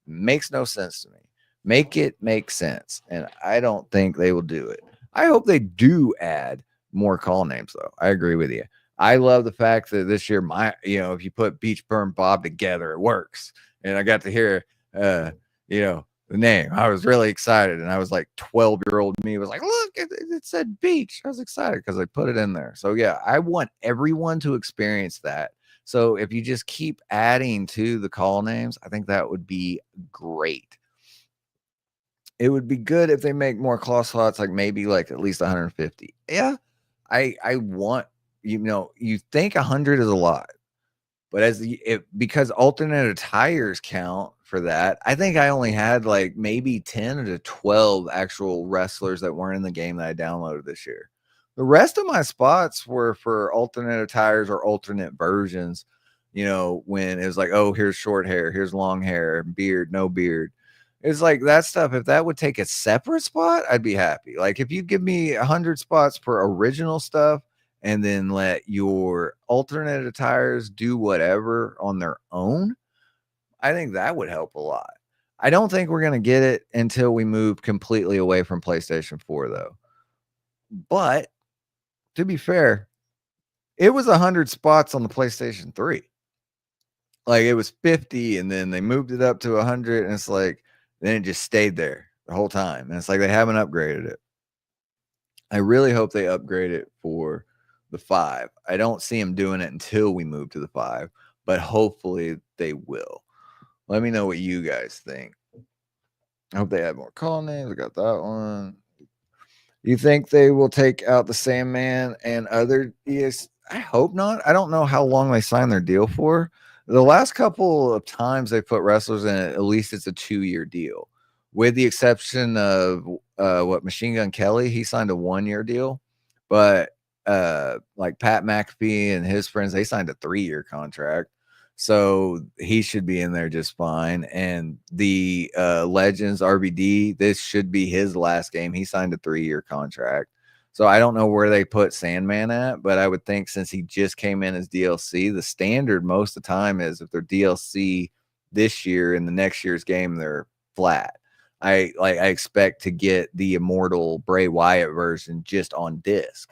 Makes no sense to me. Make it make sense. And I don't think they will do it. I hope they do add more call names, though. I agree with you. I love the fact that this year, if you put BeachBurnBob together, it works. And I got to hear, the name. I was really excited. And I was like, 12-year-old me was like, look, it said beach. I was excited because I put it in there. So yeah, I want everyone to experience that. So if you just keep adding to the call names, I think that would be great. It would be good if they make more claw slots, like maybe like at least 150. Yeah, I want, you think 100 is a lot, but because alternate attires count for that, I think I only had like maybe 10 to 12 actual wrestlers that weren't in the game that I downloaded this year. The rest of my spots were for alternate attires or alternate versions, when it was like, here's short hair, here's long hair, beard, no beard. It's like that stuff. If that would take a separate spot, I'd be happy. Like, if you give me 100 spots for original stuff and then let your alternate attires do whatever on their own, I think that would help a lot. I don't think we're going to get it until we move completely away from PlayStation 4, though. But to be fair, it was 100 spots on the PlayStation 3. Like, it was 50, and then they moved it up to 100, and it's like, then it just stayed there the whole time. And it's like they haven't upgraded it. I really hope they upgrade it for the 5. I don't see them doing it until we move to the 5, but hopefully they will. Let me know what you guys think. I hope they add more call names. I got that one. You think they will take out the Sandman and other ES? I hope not. I don't know how long they signed their deal for. The last couple of times they put wrestlers in it, at least it's a 2-year deal, with the exception of Machine Gun Kelly. He signed a 1-year deal, but like Pat McAfee and his friends, they signed a 3-year contract. So he should be in there just fine. And the Legends RBD, this should be his last game. He signed a 3-year contract. So I don't know where they put Sandman at, but I would think since he just came in as DLC, the standard most of the time is if they're DLC this year in the next year's game, they're flat. I expect to get the Immortal Bray Wyatt version just on disc.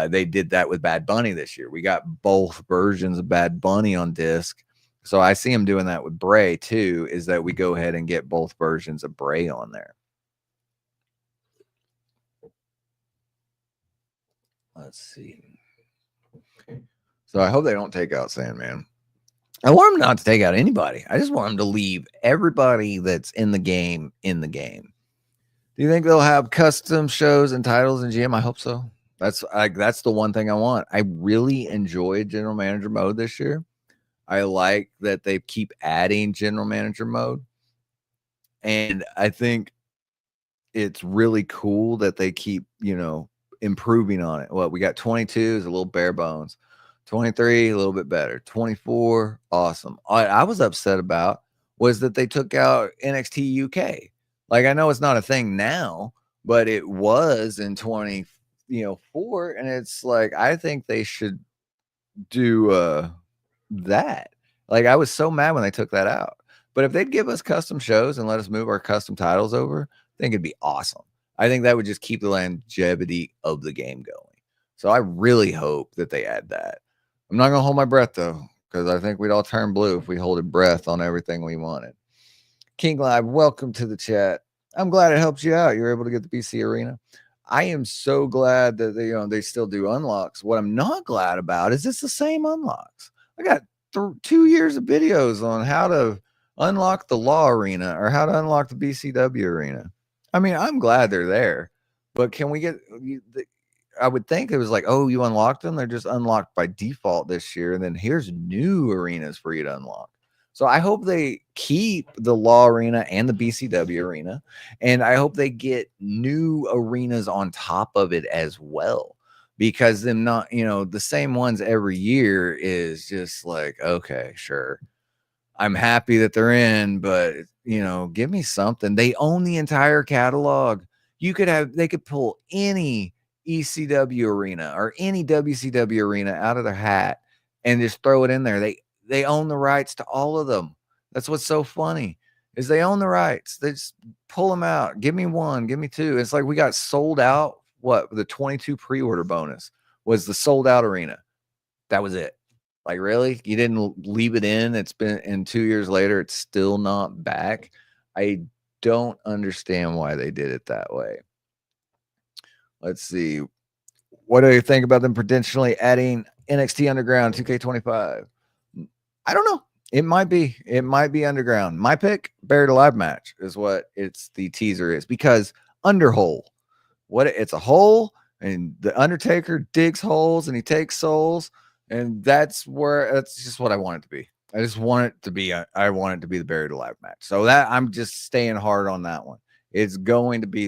They did that with Bad Bunny this year. We got both versions of Bad Bunny on disc. So I see him doing that with Bray too, is that we go ahead and get both versions of Bray on there. Let's see. So I hope they don't take out Sandman. I want them not to take out anybody. I just want them to leave everybody that's in the game in the game. Do you think they'll have custom shows and titles in GM? I hope so. That's the one thing I want. I really enjoyed General Manager mode this year. I like that they keep adding General Manager mode. And I think it's really cool that they keep, improving on it. Well, we got 22 is a little bare bones. 23, a little bit better. 24, awesome. I was upset about was that they took out NXT UK. Like, I know it's not a thing now, but it was in 2024, and it's like, I think they should do that. Like, I was so mad when they took that out. But if they'd give us custom shows and let us move our custom titles over, I think it'd be awesome. I think that would just keep the longevity of the game going. So I really hope that they add that. I'm not going to hold my breath, though, because I think we'd all turn blue if we hold a breath on everything we wanted. King Live, welcome to the chat. I'm glad it helps you out. You're able to get the BC Arena. I am so glad that they still do unlocks. What I'm not glad about is it's the same unlocks. I got 2 years of videos on how to unlock the Law Arena or how to unlock the BCW Arena. I mean, I'm glad they're there, but can we get? I would think it was like, oh, you unlocked them. They're just unlocked by default this year, and then here's new arenas for you to unlock. So I hope they keep the Law Arena and the BCW Arena, and I hope they get new arenas on top of it as well, because them not, the same ones every year is just like, okay, sure. I'm happy that they're in, but give me something. They own the entire catalog. They could pull any ECW arena or any WCW arena out of their hat and just throw it in there. They own the rights to all of them. That's what's so funny is they own the rights. They just pull them out. Give me one, give me two. It's like we got sold out. What the 22 pre-order bonus was the sold out arena. That was it. Like, really? You didn't leave it in? It's been, and 2 years later, it's still not back. I don't understand why they did it that way. Let's see. What do you think about them potentially adding NXT Underground 2K25? I don't know. It might be Underground. My pick, Buried Alive match is what the teaser is, because Underhole. It's a hole, and the Undertaker digs holes and he takes souls. And that's just what I want it to be. I just want it to be. I want it to be the Buried Alive match. So that I'm just staying hard on that one. It's going to be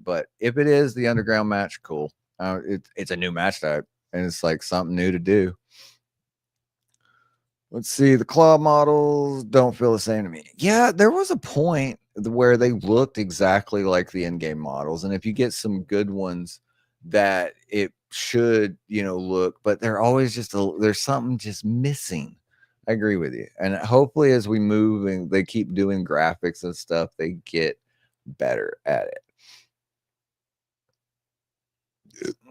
but if it is the Underground match, cool. It's a new match type, and it's like something new to do. Let's see. The claw models don't feel the same to me. Yeah, there was a point where they looked exactly like the in-game models, and if you get some good ones, that it should look, but they're always there's something just missing. I agree with you, and hopefully as we move and they keep doing graphics and stuff, they get better at it.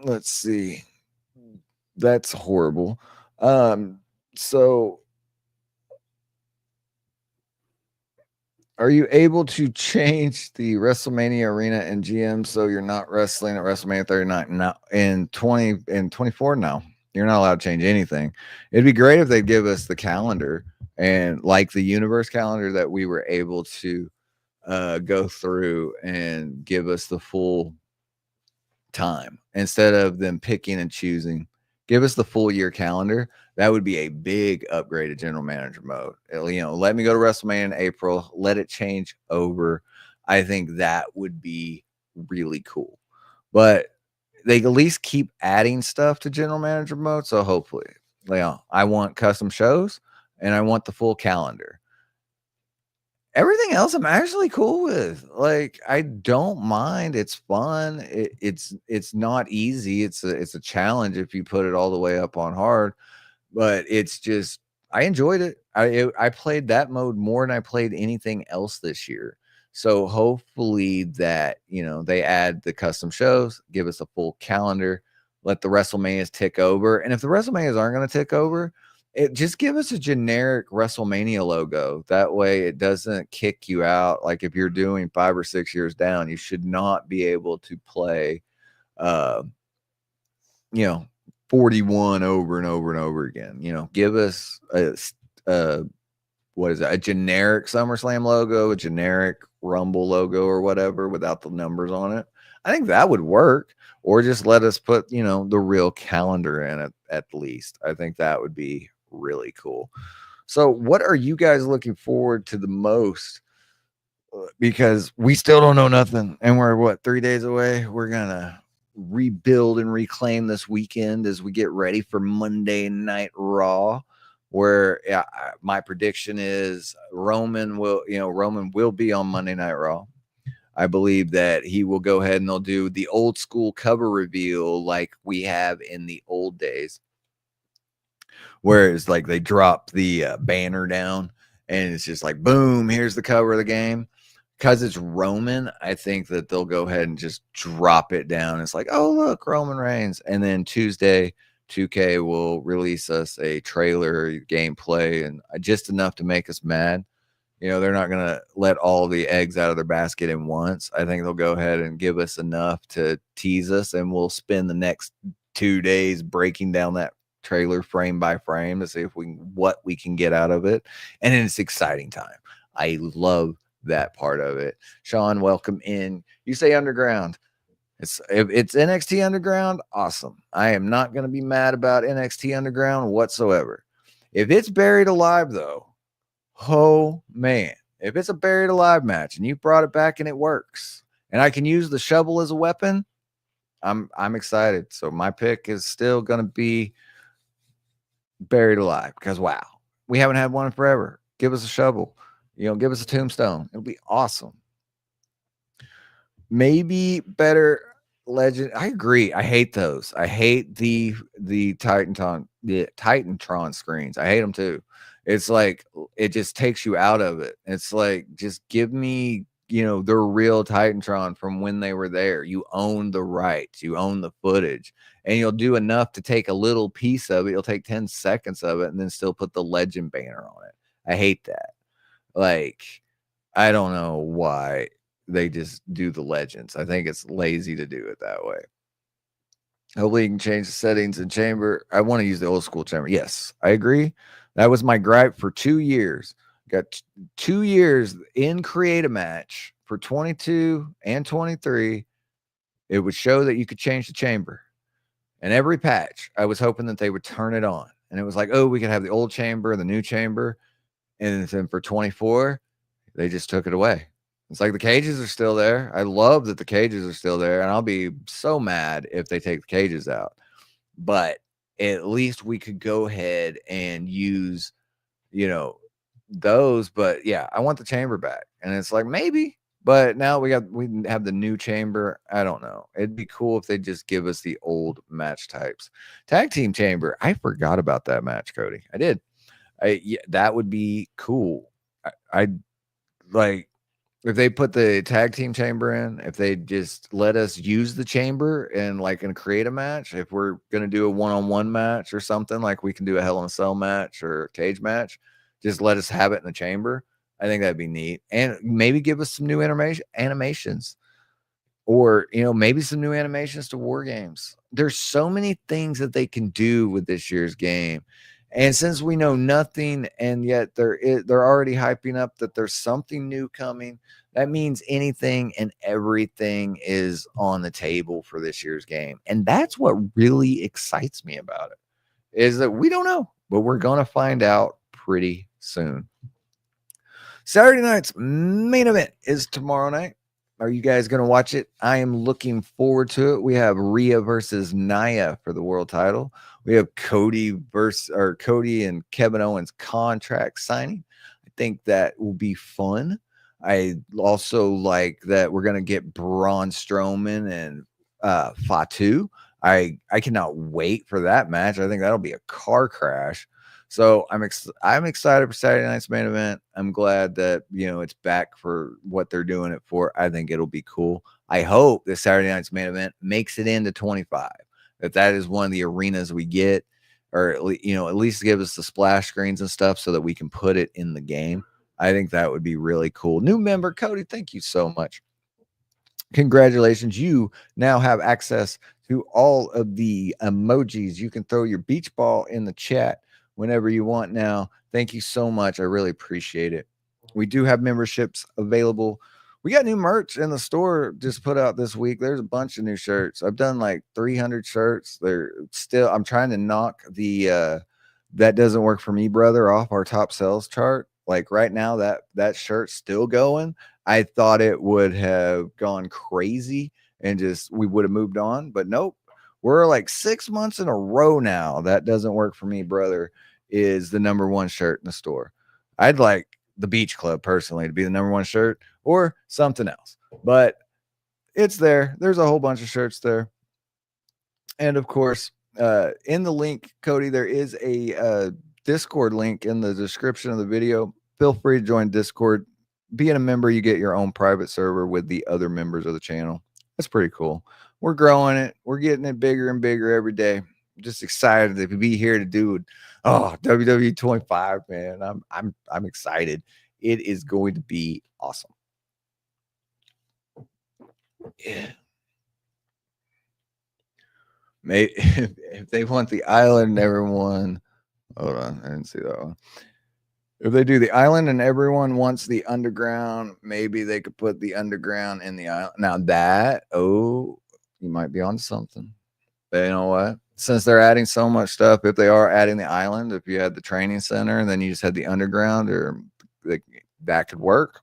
Let's see. That's horrible. So are you able to change the WrestleMania arena and GM so you're not wrestling at WrestleMania 39 now in 24? No, you're not allowed to change anything. It'd be great if they'd give us the calendar, and like the universe calendar that we were able to go through and give us the full time instead of them picking and choosing. Give us the full year calendar. That would be a big upgrade to general manager mode. Let me go to WrestleMania in April. Let it change over. I think that would be really cool. But they at least keep adding stuff to general manager mode. So hopefully, I want custom shows and I want the full calendar. Everything else I'm actually cool with. Like, I don't mind. It's fun. It's not easy. It's a challenge if you put it all the way up on hard, but it's just I enjoyed it. I played that mode more than I played anything else this year. So hopefully that, they add the custom shows, give us a full calendar, let the WrestleManias tick over. And if the WrestleManias aren't going to tick over, just give us a generic WrestleMania logo. That way it doesn't kick you out. Like if you're doing 5 or 6 years down, you should not be able to play, uh, 41 over and over and over again. Give us a what is that? A generic SummerSlam logo, a generic Rumble logo or whatever without the numbers on it. I think that would work. Or just let us put, the real calendar in it at least. I think that would be really cool. So what are you guys looking forward to the most? Because we still don't know nothing. And we're 3 days away? We're going to rebuild and reclaim this weekend as we get ready for Monday Night Raw, where my prediction is Roman will be on Monday Night Raw. I believe that he will go ahead and they'll do the old school cover reveal like we have in the old days, whereas like they drop the banner down and it's just like, boom, here's the cover of the game. Because it's Roman, I think that they'll go ahead and just drop it down. It's like, oh, look, Roman Reigns. And then Tuesday, 2K will release us a trailer, gameplay, and just enough to make us mad. They're not going to let all the eggs out of their basket at once. I think they'll go ahead and give us enough to tease us, and we'll spend the next 2 days breaking down that trailer frame by frame to see what we can get out of it. And it's exciting time. I love that part of it. Sean, welcome in. You say underground. If it's NXT Underground, awesome. I am not going to be mad about NXT Underground whatsoever. If it's buried alive, though, oh man, if it's a buried alive match and you brought it back and it works, and I can use the shovel as a weapon, I'm excited. So my pick is still going to be buried alive because wow, we haven't had one in forever. Give us a shovel. Give us a tombstone. It'll be awesome. Maybe better legend. I agree. I hate those. I hate the Titantron screens. I hate them too. It's like it just takes you out of it. It's like just give me, the real Titantron from when they were there. You own the rights. You own the footage. And you'll do enough to take a little piece of it. You'll take 10 seconds of it and then still put the legend banner on it. I hate that. Like, I don't know why they just do the legends. I think it's lazy to do it that way. Hopefully you can change the settings in chamber. I want to use the old school chamber. Yes, I agree. That was my gripe for 2 years. Got 2 years in create a match for 22 and 23. It would show that you could change the chamber. And every patch, I was hoping that they would turn it on. And it was like, oh, we could have the old chamber, the new chamber. And then for 24, they just took it away. It's like the cages are still there. I love that the cages are still there. And I'll be so mad if they take the cages out. But at least we could go ahead and use, those. But yeah, I want the chamber back. And it's like, maybe. But now we have the new chamber. I don't know. It'd be cool if they just give us the old match types. Tag team chamber. I forgot about that match, Cody. I did. Yeah, that would be cool. I like if they put the tag team chamber in, if they just let us use the chamber and create a match. If we're going to do a one-on-one match or something, like we can do a Hell in a Cell match or a cage match, just let us have it in the chamber. I think that'd be neat. And maybe give us some new animations or, maybe some new animations to War Games. There's so many things that they can do with this year's game. And since we know nothing, and yet they're already hyping up that there's something new coming, that means anything and everything is on the table for this year's game. And that's what really excites me about it, is that we don't know, but we're going to find out pretty soon. Saturday night's main event is tomorrow night. Are you guys going to watch it? I am looking forward to it. We have Rhea versus Nia for the world title. We have Cody and Kevin Owens contract signing. I think that will be fun. I also like that we're going to get Braun Strowman and Fatu. I cannot wait for that match. I think that'll be a car crash. So I'm excited for Saturday night's main event. I'm glad that it's back for what they're doing it for. I think it'll be cool. I hope that Saturday night's main event makes it into 25. That is one of the arenas we get, or at least give us the splash screens and stuff so that we can put it in the game. I think that would be really cool. New member Cody, thank you so much. Congratulations. You now have access to all of the emojis. You can throw your beach ball in the chat whenever you want now. Thank you so much. I really appreciate it. We do have memberships available. We got new merch in the store just put out this week. There's a bunch of new shirts. I've done like 300 shirts. I'm trying to knock the that doesn't work for me, brother, off our top sales chart. Like right now, that shirt's still going. I thought it would have gone crazy and we would have moved on, but nope. We're like 6 months in a row now. That doesn't work for me, brother, is the #1 shirt in the store. I'd like the Beach Club personally to be the #1 shirt or something else, but it's there. There's a whole bunch of shirts there. And of course, in the link, Cody, there is a Discord link in the description of the video. Feel free to join Discord. Being a member, you get your own private server with the other members of the channel. That's pretty cool. We're growing it. We're getting it bigger and bigger every day. I'm just excited to be here to do WWE 25, man. I'm excited. It is going to be awesome. Yeah. Maybe if they want the island and everyone, hold on, I didn't see that one. If they do the island and everyone wants the underground, maybe they could put the underground in the island. Now you might be on something. But you know what? Since they're adding so much stuff, if they are adding the island, if you had the training center and then you just had the underground, that could work.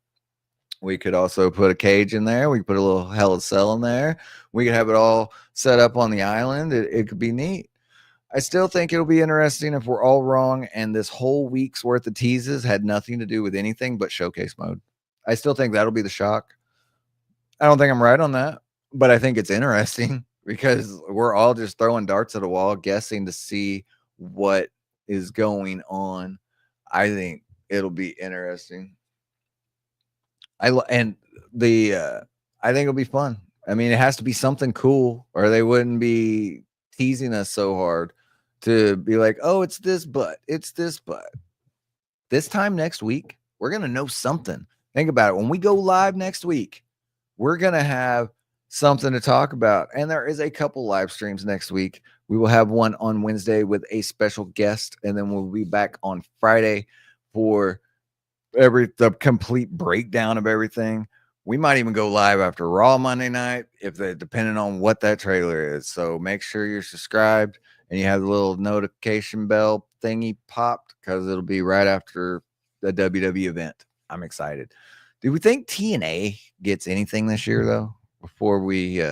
We could also put a cage in there. We could put a little Hell in Cell in there. We could have it all set up on the island. It could be neat. I still think it'll be interesting if we're all wrong and this whole week's worth of teases had nothing to do with anything but showcase mode. I still think that'll be the shock. I don't think I'm right on that, but I think it's interesting because we're all just throwing darts at a wall, guessing to see what is going on. I think it'll be interesting. I think it'll be fun. I mean, it has to be something cool, or they wouldn't be teasing us so hard to be like, oh, it's this, but this time next week, we're going to know something. Think about it. When we go live next week, we're going to have something to talk about. And there is a couple live streams next week. We will have one on Wednesday with a special guest, and then we'll be back on Friday for the complete breakdown of everything. We might even go live after Raw Monday night, depending on what that trailer is. So make sure you're subscribed and you have the little notification bell thingy popped, because it'll be right after the WWE event. I'm excited. Do we think TNA gets anything this year, though? Before we,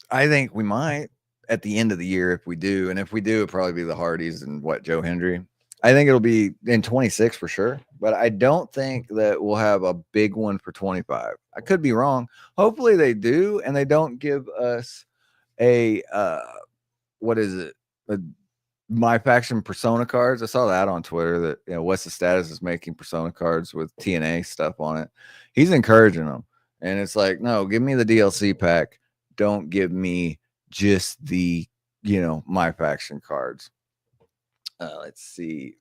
I think we might at the end of the year if we do. And if we do, it'll probably be the Hardys and Joe Hendry. I think it'll be in 26 for sure, but I don't think that we'll have a big one for 25. I could be wrong. Hopefully they do, and they don't give us a MyFaction Persona cards. I saw that on Twitter that what's the status is making Persona cards with TNA stuff on it. He's encouraging them, and it's like, no, give me the DLC pack. Don't give me just the MyFaction cards. Let's see.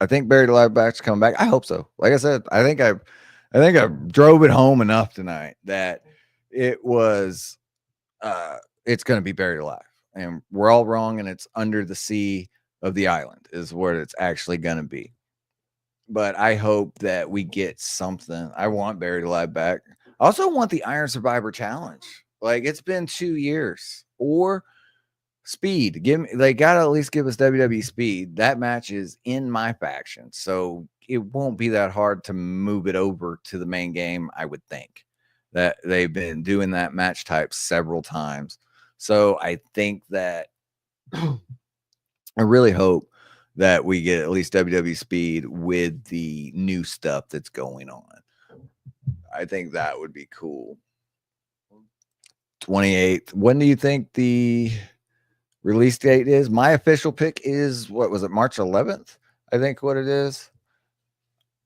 I think Buried Alive Back's coming back. I hope so. Like I said, I think I drove it home enough tonight that it was it's going to be Buried Alive, and we're all wrong, and it's Under the Sea of the Island is where it's actually going to be. But I hope that we get something. I want Buried Alive back. I also want the Iron Survivor Challenge. Like, it's been 2 years, or Speed. They gotta at least give us WWE Speed. That match is in MyFaction, so it won't be that hard to move it over to the main game, I would think. That they've been doing that match type several times. So I think that I really hope that we get at least WWE Speed with the new stuff that's going on. I think that would be cool. 28th. When do you think the release date is? My official pick is, what was it, March 11th? I think what it is.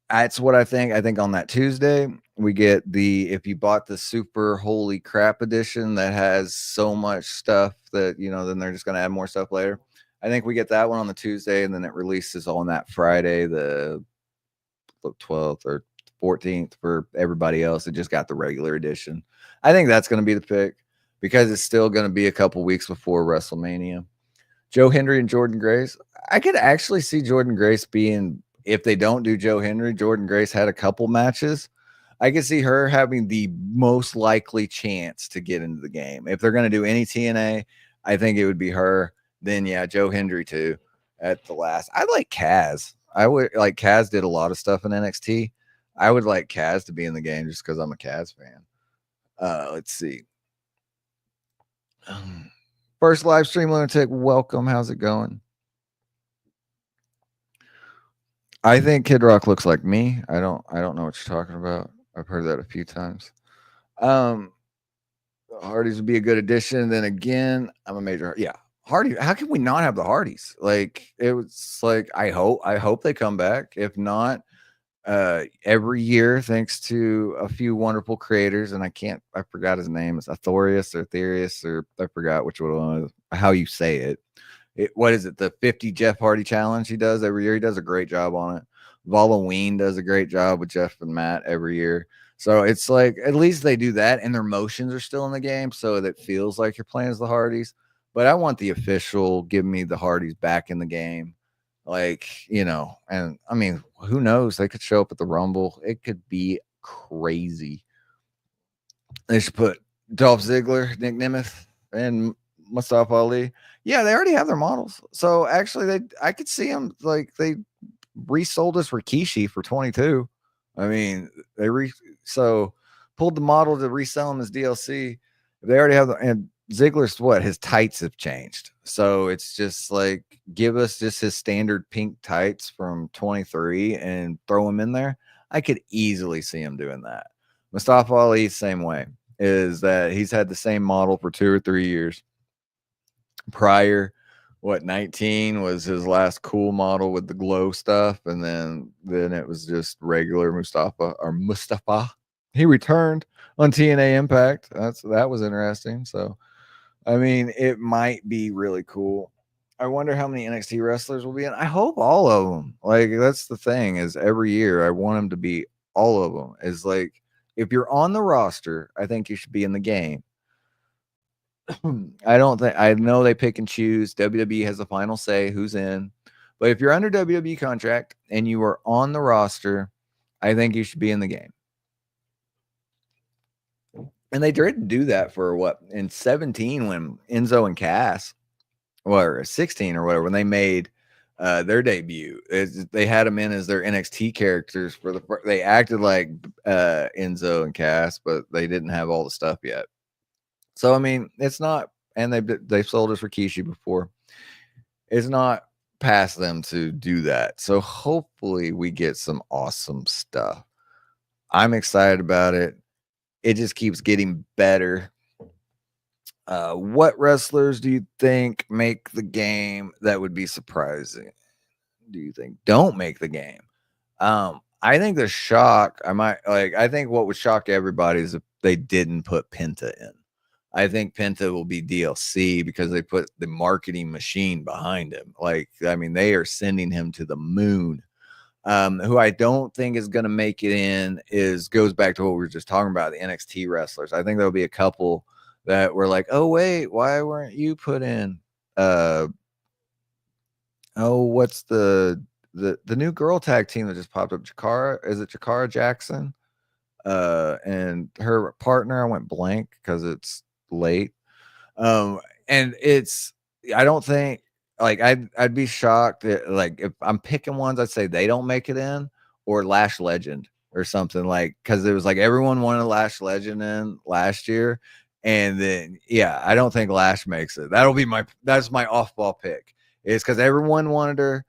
That's what I think. I think on that Tuesday, we get if you bought the super holy crap edition that has so much stuff that, then they're just going to add more stuff later. I think we get that one on the Tuesday, and then it releases on that Friday, the 12th or 14th for everybody else. It just got the regular edition. I think that's going to be the pick because it's still going to be a couple weeks before WrestleMania. Joe Hendry and Jordan Grace. I could actually see Jordan Grace being, if they don't do Joe Hendry, Jordan Grace had a couple matches. I could see her having the most likely chance to get into the game. If they're going to do any TNA, I think it would be her. Then, yeah, Joe Hendry too at the last. I like Kaz. I would like Kaz did a lot of stuff in NXT. I would like Kaz to be in the game just because I'm a Kaz fan. Let's see. First live stream, Lunatic, welcome. How's it going? I think Kid Rock looks like me. I don't know what you're talking about. I've heard that a few times. Hardys would be a good addition. Then again, I'm a major. Yeah, Hardy. How can we not have the Hardys? Like it was like I hope they come back. If not, every year, thanks to a few wonderful creators, and I forgot his name. It's Athorius or Therius, or I forgot which one, how you say it. What is it? The 50 Jeff Hardy challenge he does every year. He does a great job on it. Halloween does a great job with Jeff and Matt every year. So it's like at least they do that, and their motions are still in the game, so that feels like you're playing as the Hardys. But I want the official. Give me the Hardys back in the game. Like, and I mean, who knows? They could show up at the Rumble. It could be crazy. They should put Dolph Ziggler, Nick Nemeth, and Mustafa Ali. Yeah, they already have their models. So actually, I could see them like they resold us Rikishi for 22. I mean, so pulled the model to resell them as DLC. They already have and Ziggler's his tights have changed. So it's just like give us just his standard pink tights from 23 and throw him in there. I could easily see him doing that. Mustafa Ali, same way, is that he's had the same model for 2 or 3 years. Prior, 19 was his last cool model with the glow stuff, and then it was just regular Mustafa. He returned on TNA Impact. That was interesting. So, I mean, it might be really cool. I wonder how many NXT wrestlers will be in. I hope all of them. Like that's the thing is every year I want them to be all of them. Is like if you're on the roster, I think you should be in the game. I know they pick and choose. WWE has the final say who's in. But if you're under WWE contract and you are on the roster, I think you should be in the game. And they did do that for in 17 when Enzo and Cass, or 16 or whatever, when they made their debut. They had them in as their NXT characters they acted like Enzo and Cass, but they didn't have all the stuff yet. So I mean, it's not, and they've sold us Rikishi before. It's not past them to do that. So hopefully we get some awesome stuff. I'm excited about it. It just keeps getting better. What wrestlers do you think make the game that would be surprising? Do you think don't make the game? I think the shock, I think what would shock everybody is if they didn't put Penta in. I think Penta will be DLC because they put the marketing machine behind him. Like, I mean, they are sending him to the moon. Who I don't think is going to make it in goes back to what we were just talking about, the NXT wrestlers. I think there'll be a couple that were like, oh, wait, why weren't you put in? What's the new girl tag team that just popped up? Is it Jakara Jackson? And her partner, I went blank because it's late. And it's I don't think like I'd be shocked that, like, if I'm picking ones, I'd say they don't make it in, or Lash Legend or something, like, because it was like everyone wanted Lash Legend in last year, and then yeah, I don't think Lash makes it. That's my off ball pick. It's because everyone wanted her,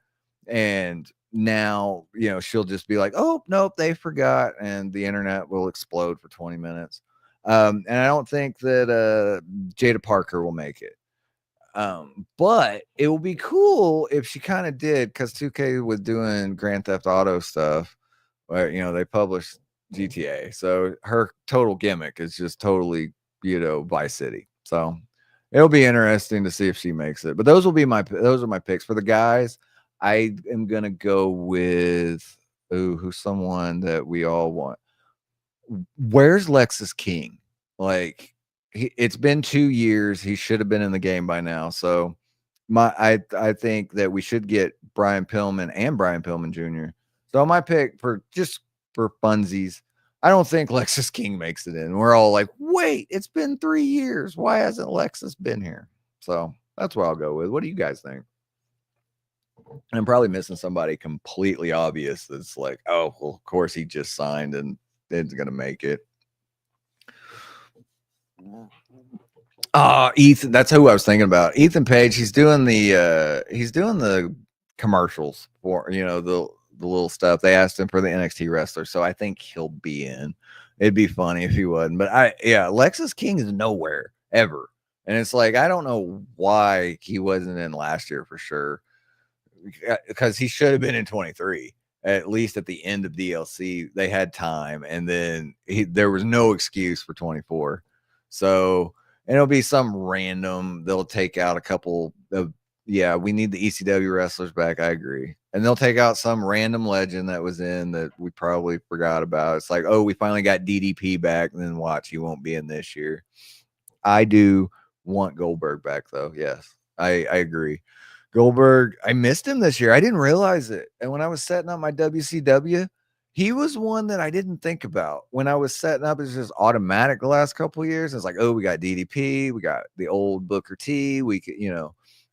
and now she'll just be like, oh nope, they forgot, and the internet will explode for 20 minutes. And I don't think that Jada Parker will make it. But it will be cool if she kind of did, because 2K was doing Grand Theft Auto stuff where they published GTA. So her total gimmick is just totally, Vice City. So it'll be interesting to see if she makes it. But those are my picks. For the guys, I am gonna go with who's someone that we all want. Where's Lexus King? Like, it's been 2 years. He should have been in the game by now. So I think that we should get Brian Pillman and Brian Pillman Jr. So my pick for funsies, I don't think Lexus King makes it in. We're all like, wait, it's been 3 years. Why hasn't Lexus been here? So that's what I'll go with. What do you guys think? And I'm probably missing somebody completely obvious that's like, oh, well, of course he just signed and it's gonna make it. Ethan, that's who I was thinking about. Ethan Page, he's doing the commercials for the little stuff. They asked him for the NXT wrestler, so I think he'll be in. It'd be funny if he wasn't, but Lexus King is nowhere ever, and it's like I don't know why he wasn't in last year for sure, because he should have been in 23. At least at the end of DLC, they had time, and then there was no excuse for 24. So, and it'll be some random. They'll take out a couple of we need the ECW wrestlers back. I agree, and they'll take out some random legend that was in that we probably forgot about. It's like, oh, we finally got DDP back, and then watch, he won't be in this year. I do want Goldberg back though. Yes, I agree. Goldberg, I missed him this year. I didn't realize it. And when I was setting up my WCW, he was one that I didn't think about. When I was setting up, it's just automatic the last couple of years. It's like, oh, we got DDP, we got the old Booker T. We could,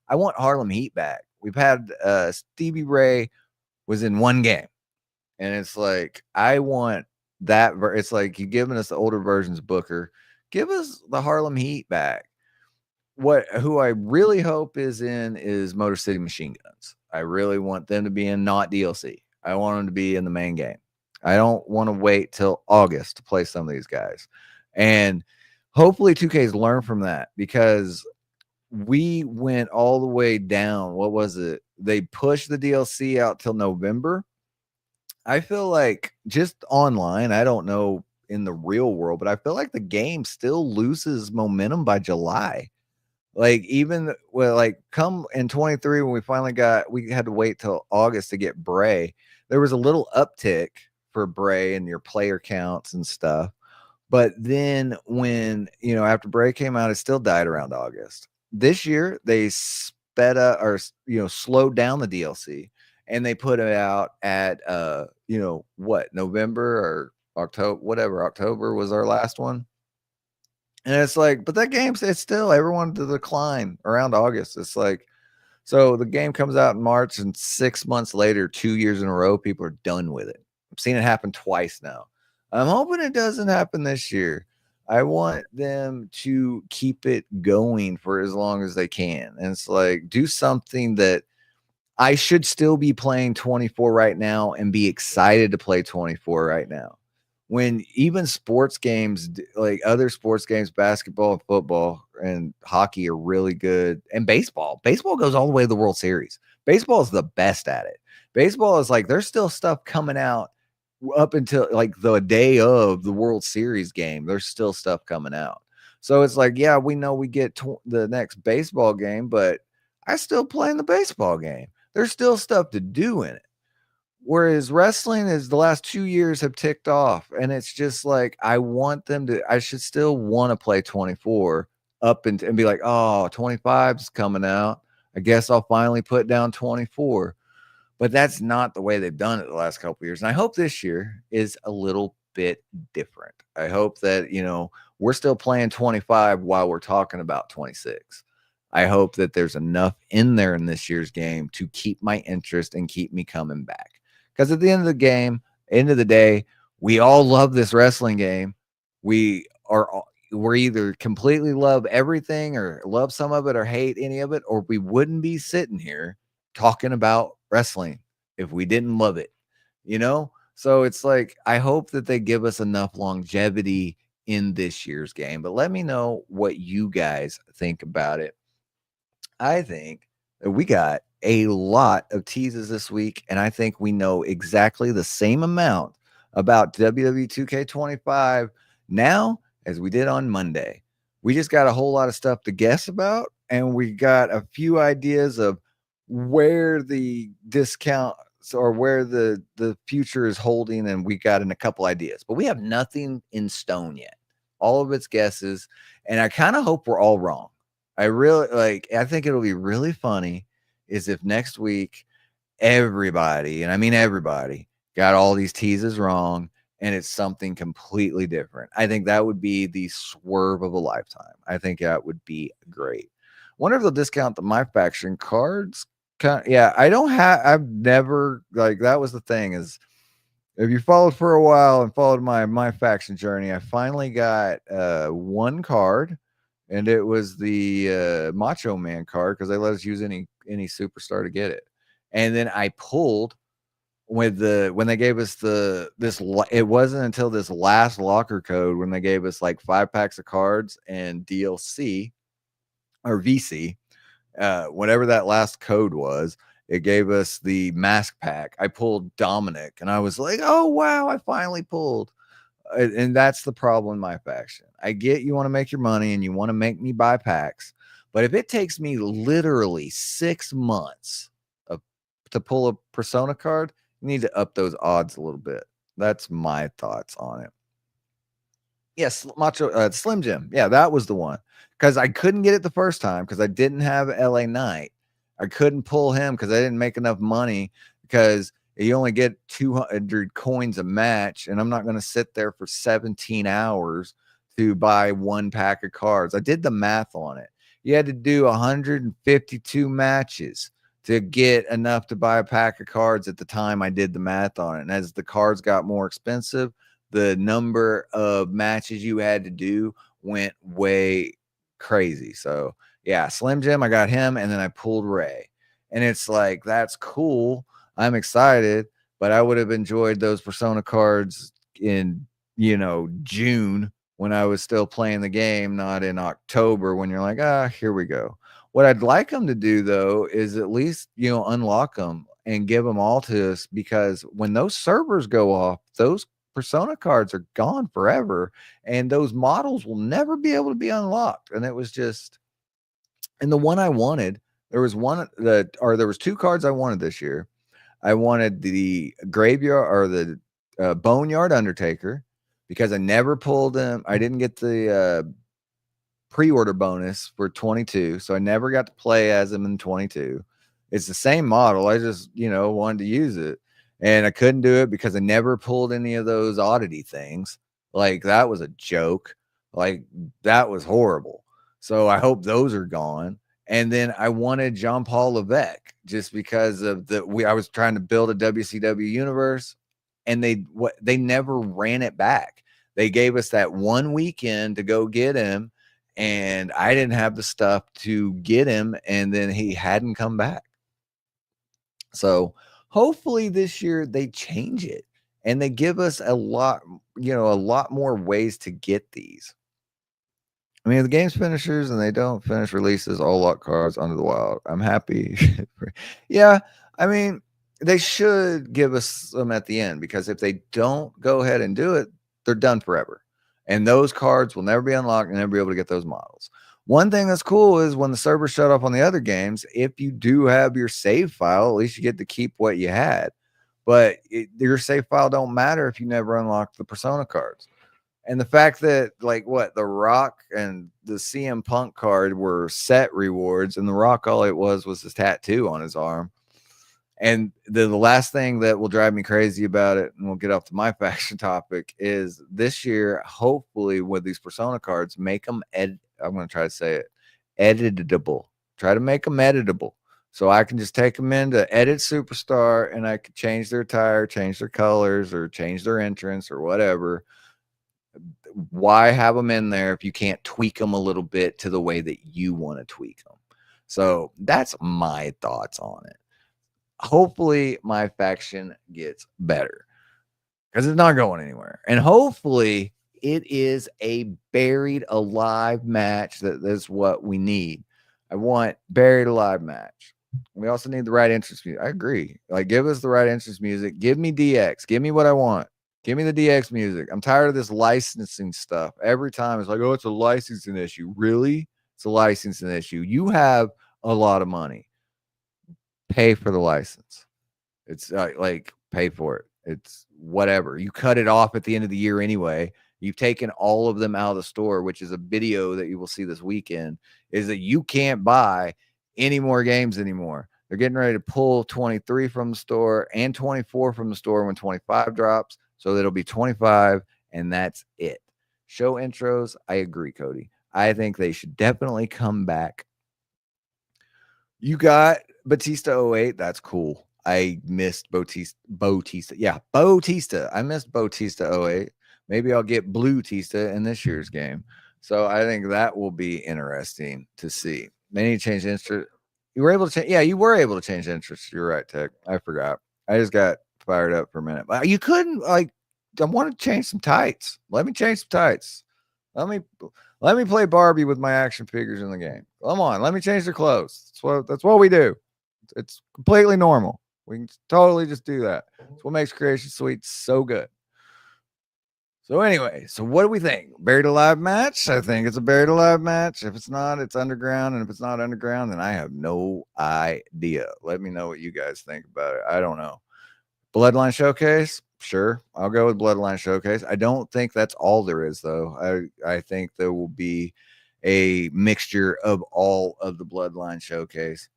I want Harlem Heat back. We've had Stevie Ray was in one game. And it's like, I want that. It's like you've given us the older versions of Booker. Give us the Harlem Heat back. Who I really hope is in is Motor City Machine Guns. I really want them to be in, not DLC. I want them to be in the main game. I don't want to wait till August to play some of these guys. And hopefully 2K's learned from that, because we went all the way down. What was it? They pushed the DLC out till November. I feel like just online, I don't know in the real world, but I feel like the game still loses momentum by July. Like, even like come in 23, when we had to wait till August to get Bray, there was a little uptick for Bray and your player counts and stuff. But then when, after Bray came out, it still died around August. This year, they sped up or, slowed down the DLC, and they put it out at, November or October, whatever. October was our last one. And it's like, but that it's still everyone to decline around August. It's like, so the game comes out in March, and 6 months later, 2 years in a row, people are done with it. I've seen it happen twice now. I'm hoping it doesn't happen this year. I want them to keep it going for as long as they can. And it's like, do something that I should still be playing 24 right now and be excited to play 24 right now. When even sports games, like other sports games, basketball and football and hockey are really good, and baseball goes all the way to the World Series. Baseball is the best at it. Baseball is like, there's still stuff coming out up until like the day of the World Series game. There's still stuff coming out. So it's like, yeah, we know we get the next baseball game, but I still playing the baseball game. There's still stuff to do in it. Whereas wrestling is, the last 2 years have ticked off, and it's just like, I should still want to play 24 up and be like, oh, 25 is coming out. I guess I'll finally put down 24. But that's not the way they've done it the last couple of years. And I hope this year is a little bit different. I hope that, we're still playing 25 while we're talking about 26. I hope that there's enough in there in this year's game to keep my interest and keep me coming back. Because at the end of the day, we all love this wrestling game. We're either completely love everything or love some of it or hate any of it, or we wouldn't be sitting here talking about wrestling if we didn't love it, you know? So it's like, I hope that they give us enough longevity in this year's game, but let me know what you guys think about it. I think that we got a lot of teases this week, and I think we know exactly the same amount about WWE 2K25 now as we did on Monday. We just got a whole lot of stuff to guess about, and we got a few ideas of where the discounts or where the future is holding, and we got in a couple ideas, but we have nothing in stone yet. All of it's guesses, and I kind of hope we're all wrong. I think it'll be really funny is if next week everybody, and I mean everybody, got all these teases wrong and it's something completely different. I think that would be the swerve of a lifetime. I think that would be great. Wonder if they'll discount the MyFaction cards. Yeah, I've never, like, that was the thing is, if you followed for a while and followed my MyFaction journey, I finally got one card, and it was the Macho Man card because they let us use any superstar to get it. And then I pulled when they gave us it wasn't until this last locker code when they gave us like 5 packs of cards and DLC or VC, whatever that last code was. It gave us the mask pack. I pulled Dominic, and I was like, oh wow, I finally pulled. And that's the problem in MyFaction. I get you want to make your money and you want to make me buy packs, but if it takes me literally 6 months to pull a Persona card, you need to up those odds a little bit. That's my thoughts on it. Yes, Slim Jim. Yeah, that was the one. Because I couldn't get it the first time because I didn't have LA Knight. I couldn't pull him because I didn't make enough money because you only get 200 coins a match, and I'm not going to sit there for 17 hours to buy 1 pack of cards. I did the math on it. You had to do 152 matches to get enough to buy a pack of cards at the time I did the math on it. And as the cards got more expensive, the number of matches you had to do went way crazy. So yeah, Slim Jim, I got him, and then I pulled Ray. And it's like, that's cool. I'm excited, but I would have enjoyed those Persona cards in, June when I was still playing the game, not in October when you're like, here we go. What I'd like them to do, though, is at least, unlock them and give them all to us, because when those servers go off, those Persona cards are gone forever, and those models will never be able to be unlocked. And it was just, and the one I wanted, there was 2 cards I wanted this year. I wanted the Graveyard or the Boneyard Undertaker because I never pulled him. I didn't get the pre-order bonus for 22, so I never got to play as him in 22. It's the same model. I just, wanted to use it, and I couldn't do it because I never pulled any of those oddity things. Like, that was a joke. Like, that was horrible. So I hope those are gone. And then I wanted Jean Paul Levesque just because of I was trying to build a WCW universe, and they never ran it back. They gave us that one weekend to go get him, and I didn't have the stuff to get him, and then he hadn't come back. So hopefully this year they change it and they give us a lot more ways to get these. I mean, if the game's finishers and they don't finish releases all lock cards under the wild, I'm happy. Yeah, I mean, they should give us them at the end, because if they don't go ahead and do it, they're done forever. And those cards will never be unlocked and never be able to get those models. One thing that's cool is when the server shut off on the other games, if you do have your save file, at least you get to keep what you had. But your save file don't matter if you never unlock the Persona cards. And the fact that, like, The Rock and the CM Punk card were set rewards, and The Rock, all it was his tattoo on his arm. And the last thing that will drive me crazy about it, and we'll get off the MyFaction topic, is this year, hopefully with these Persona cards, make them I'm going to try to say it, editable. Try to make them editable. So I can just take them into Edit Superstar and I can change their attire, change their colors, or change their entrance or whatever. Why have them in there if you can't tweak them a little bit to the way that you want to tweak them? So that's my thoughts on it. Hopefully MyFaction gets better because it's not going anywhere. And hopefully it is a buried alive match. That is what we need. I want buried alive match. We also need the right entrance music. I agree. Like, give us the right entrance music. Give me DX. Give me what I want. Give me the DX music. I'm tired of this licensing stuff. Every time it's like, oh, it's a licensing issue. Really? It's a licensing issue. You have a lot of money. Pay for the license. It's like, pay for it. It's whatever. You cut it off at the end of the year anyway. You've taken all of them out of the store, which is a video that you will see this weekend, is that you can't buy any more games anymore. They're getting ready to pull 23 from the store and 24 from the store when 25 drops. So it'll be 25, and that's it. Show intros, I agree, Cody. I think they should definitely come back. You got Batista 08. That's cool. I missed Bautista. Yeah, Bautista. I missed Bautista 08. Maybe I'll get Blue Tista in this year's game. So I think that will be interesting to see. They need to change interest. You were able to change. Yeah, you were able to change interest. You're right, Tech. I forgot. I just got fired up for a minute. But you couldn't, like, I want to change some tights. Let me change some tights. Let me play Barbie with my action figures in the game. Come on, let me change their clothes. That's what we do. It's completely normal. We can totally just do that. It's what makes Creation Suite so good. So anyway, so what do we think? Buried alive match? I think it's a buried alive match. If it's not, it's underground. And if it's not underground, then I have no idea. Let me know what you guys think about it. I don't know. Bloodline Showcase? Sure. I'll go with Bloodline Showcase. I don't think that's all there is, though. I think there will be a mixture of all of the Bloodline Showcase.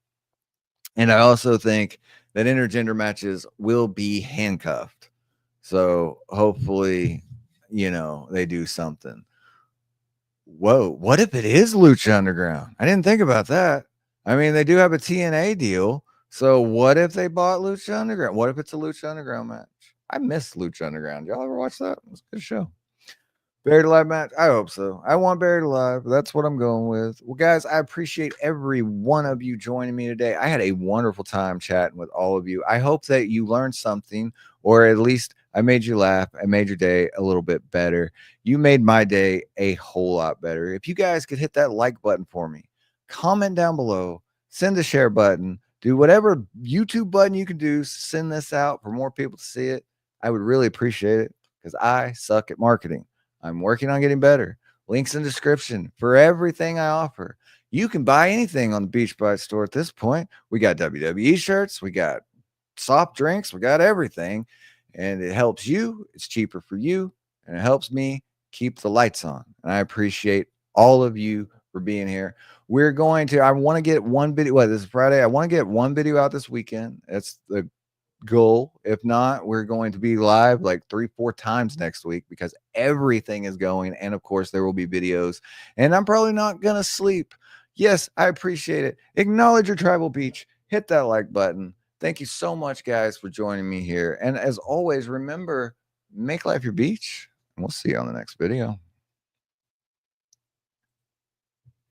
And I also think that intergender matches will be handcuffed. So hopefully, they do something. Whoa, what if it is Lucha Underground? I didn't think about that. I mean, they do have a TNA deal. So what if they bought Lucha Underground? What if it's a Lucha Underground match? I miss Lucha Underground. Y'all ever watch that? It was a good show. Buried Alive match? I hope so. I want Buried Alive. That's what I'm going with. Well, guys, I appreciate every one of you joining me today. I had a wonderful time chatting with all of you. I hope that you learned something, or at least I made you laugh. I made your day a little bit better. You made my day a whole lot better. If you guys could hit that like button for me, comment down below, send a share button, do whatever YouTube button you can do, send this out for more people to see it. I would really appreciate it because I suck at marketing. I'm working on getting better. Links in the description for everything I offer. You can buy anything on the BeachBytes store at this point. We got WWE shirts. We got soft drinks. We got everything. And it helps you. It's cheaper for you. And it helps me keep the lights on. And I appreciate all of you for being here. I want to get one video. This is Friday. I want to get one video out this weekend. That's the goal. If not, we're going to be live like 3-4 times next week because everything is going. And of course, there will be videos. And I'm probably not going to sleep. Yes, I appreciate it. Acknowledge your tribal beach. Hit that like button. Thank you so much, guys, for joining me here. And as always, remember, make life your beach. And we'll see you on the next video.